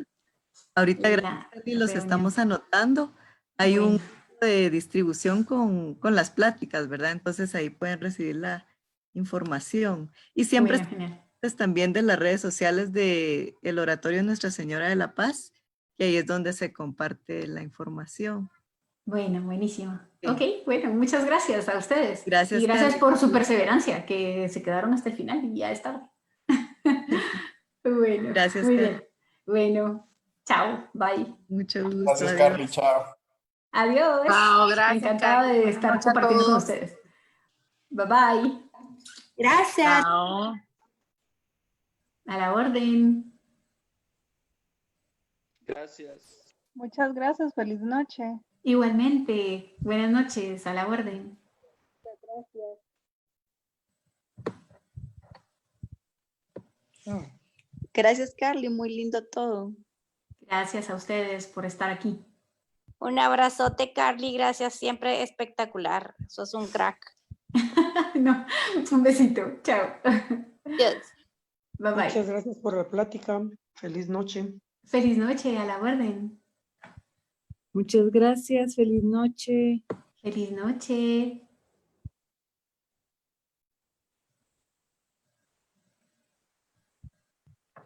gracias, Carly, los estamos anotando. Hay un grupo de distribución con las pláticas, ¿verdad? Entonces ahí pueden recibir la información. Y siempre también de las redes sociales de el Oratorio Nuestra Señora de la Paz, que ahí es donde se comparte la información. Bueno, buenísimo. Ok, bueno, muchas gracias a ustedes. Gracias, y gracias Carly. por su perseverancia, que se quedaron hasta el final y ya es tarde. Bueno, gracias, muy Carly. bien. Bueno, chao, bye. Mucho gusto. Gracias, adiós. Carly, chao. Adiós. Chao, gracias, Encantada Carly. de estar compartiendo con ustedes. Bye bye. Gracias. Chao. A la orden. Gracias. Muchas gracias. Feliz noche. Igualmente. Buenas noches. A la orden. Gracias. Gracias, Carly. Muy lindo todo. Gracias a ustedes por estar aquí. Un abrazote, Carly. Gracias. Siempre espectacular. Sos un crack. No, un besito. Chao. Yes. Bye bye. Muchas gracias por la plática. Feliz noche. Feliz noche. A la orden. Muchas gracias. Feliz noche. Feliz noche.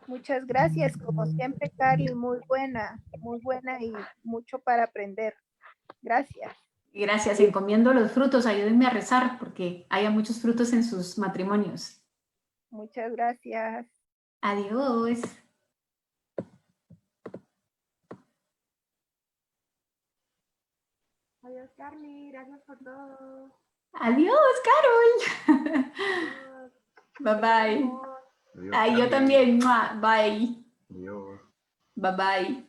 Muchas gracias, como siempre, Carly, muy buena y mucho para aprender. Gracias. Gracias, encomiendo los frutos, ayúdenme a rezar porque haya muchos frutos en sus matrimonios. Muchas gracias. Adiós. Adiós, Carly, gracias por todo. Adiós, Carol. Bye bye. Adiós, Ay, yo también. Bye. Adiós. Bye bye.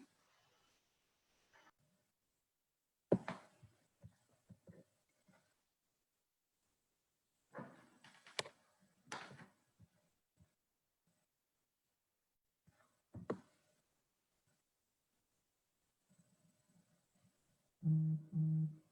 Mm-hmm.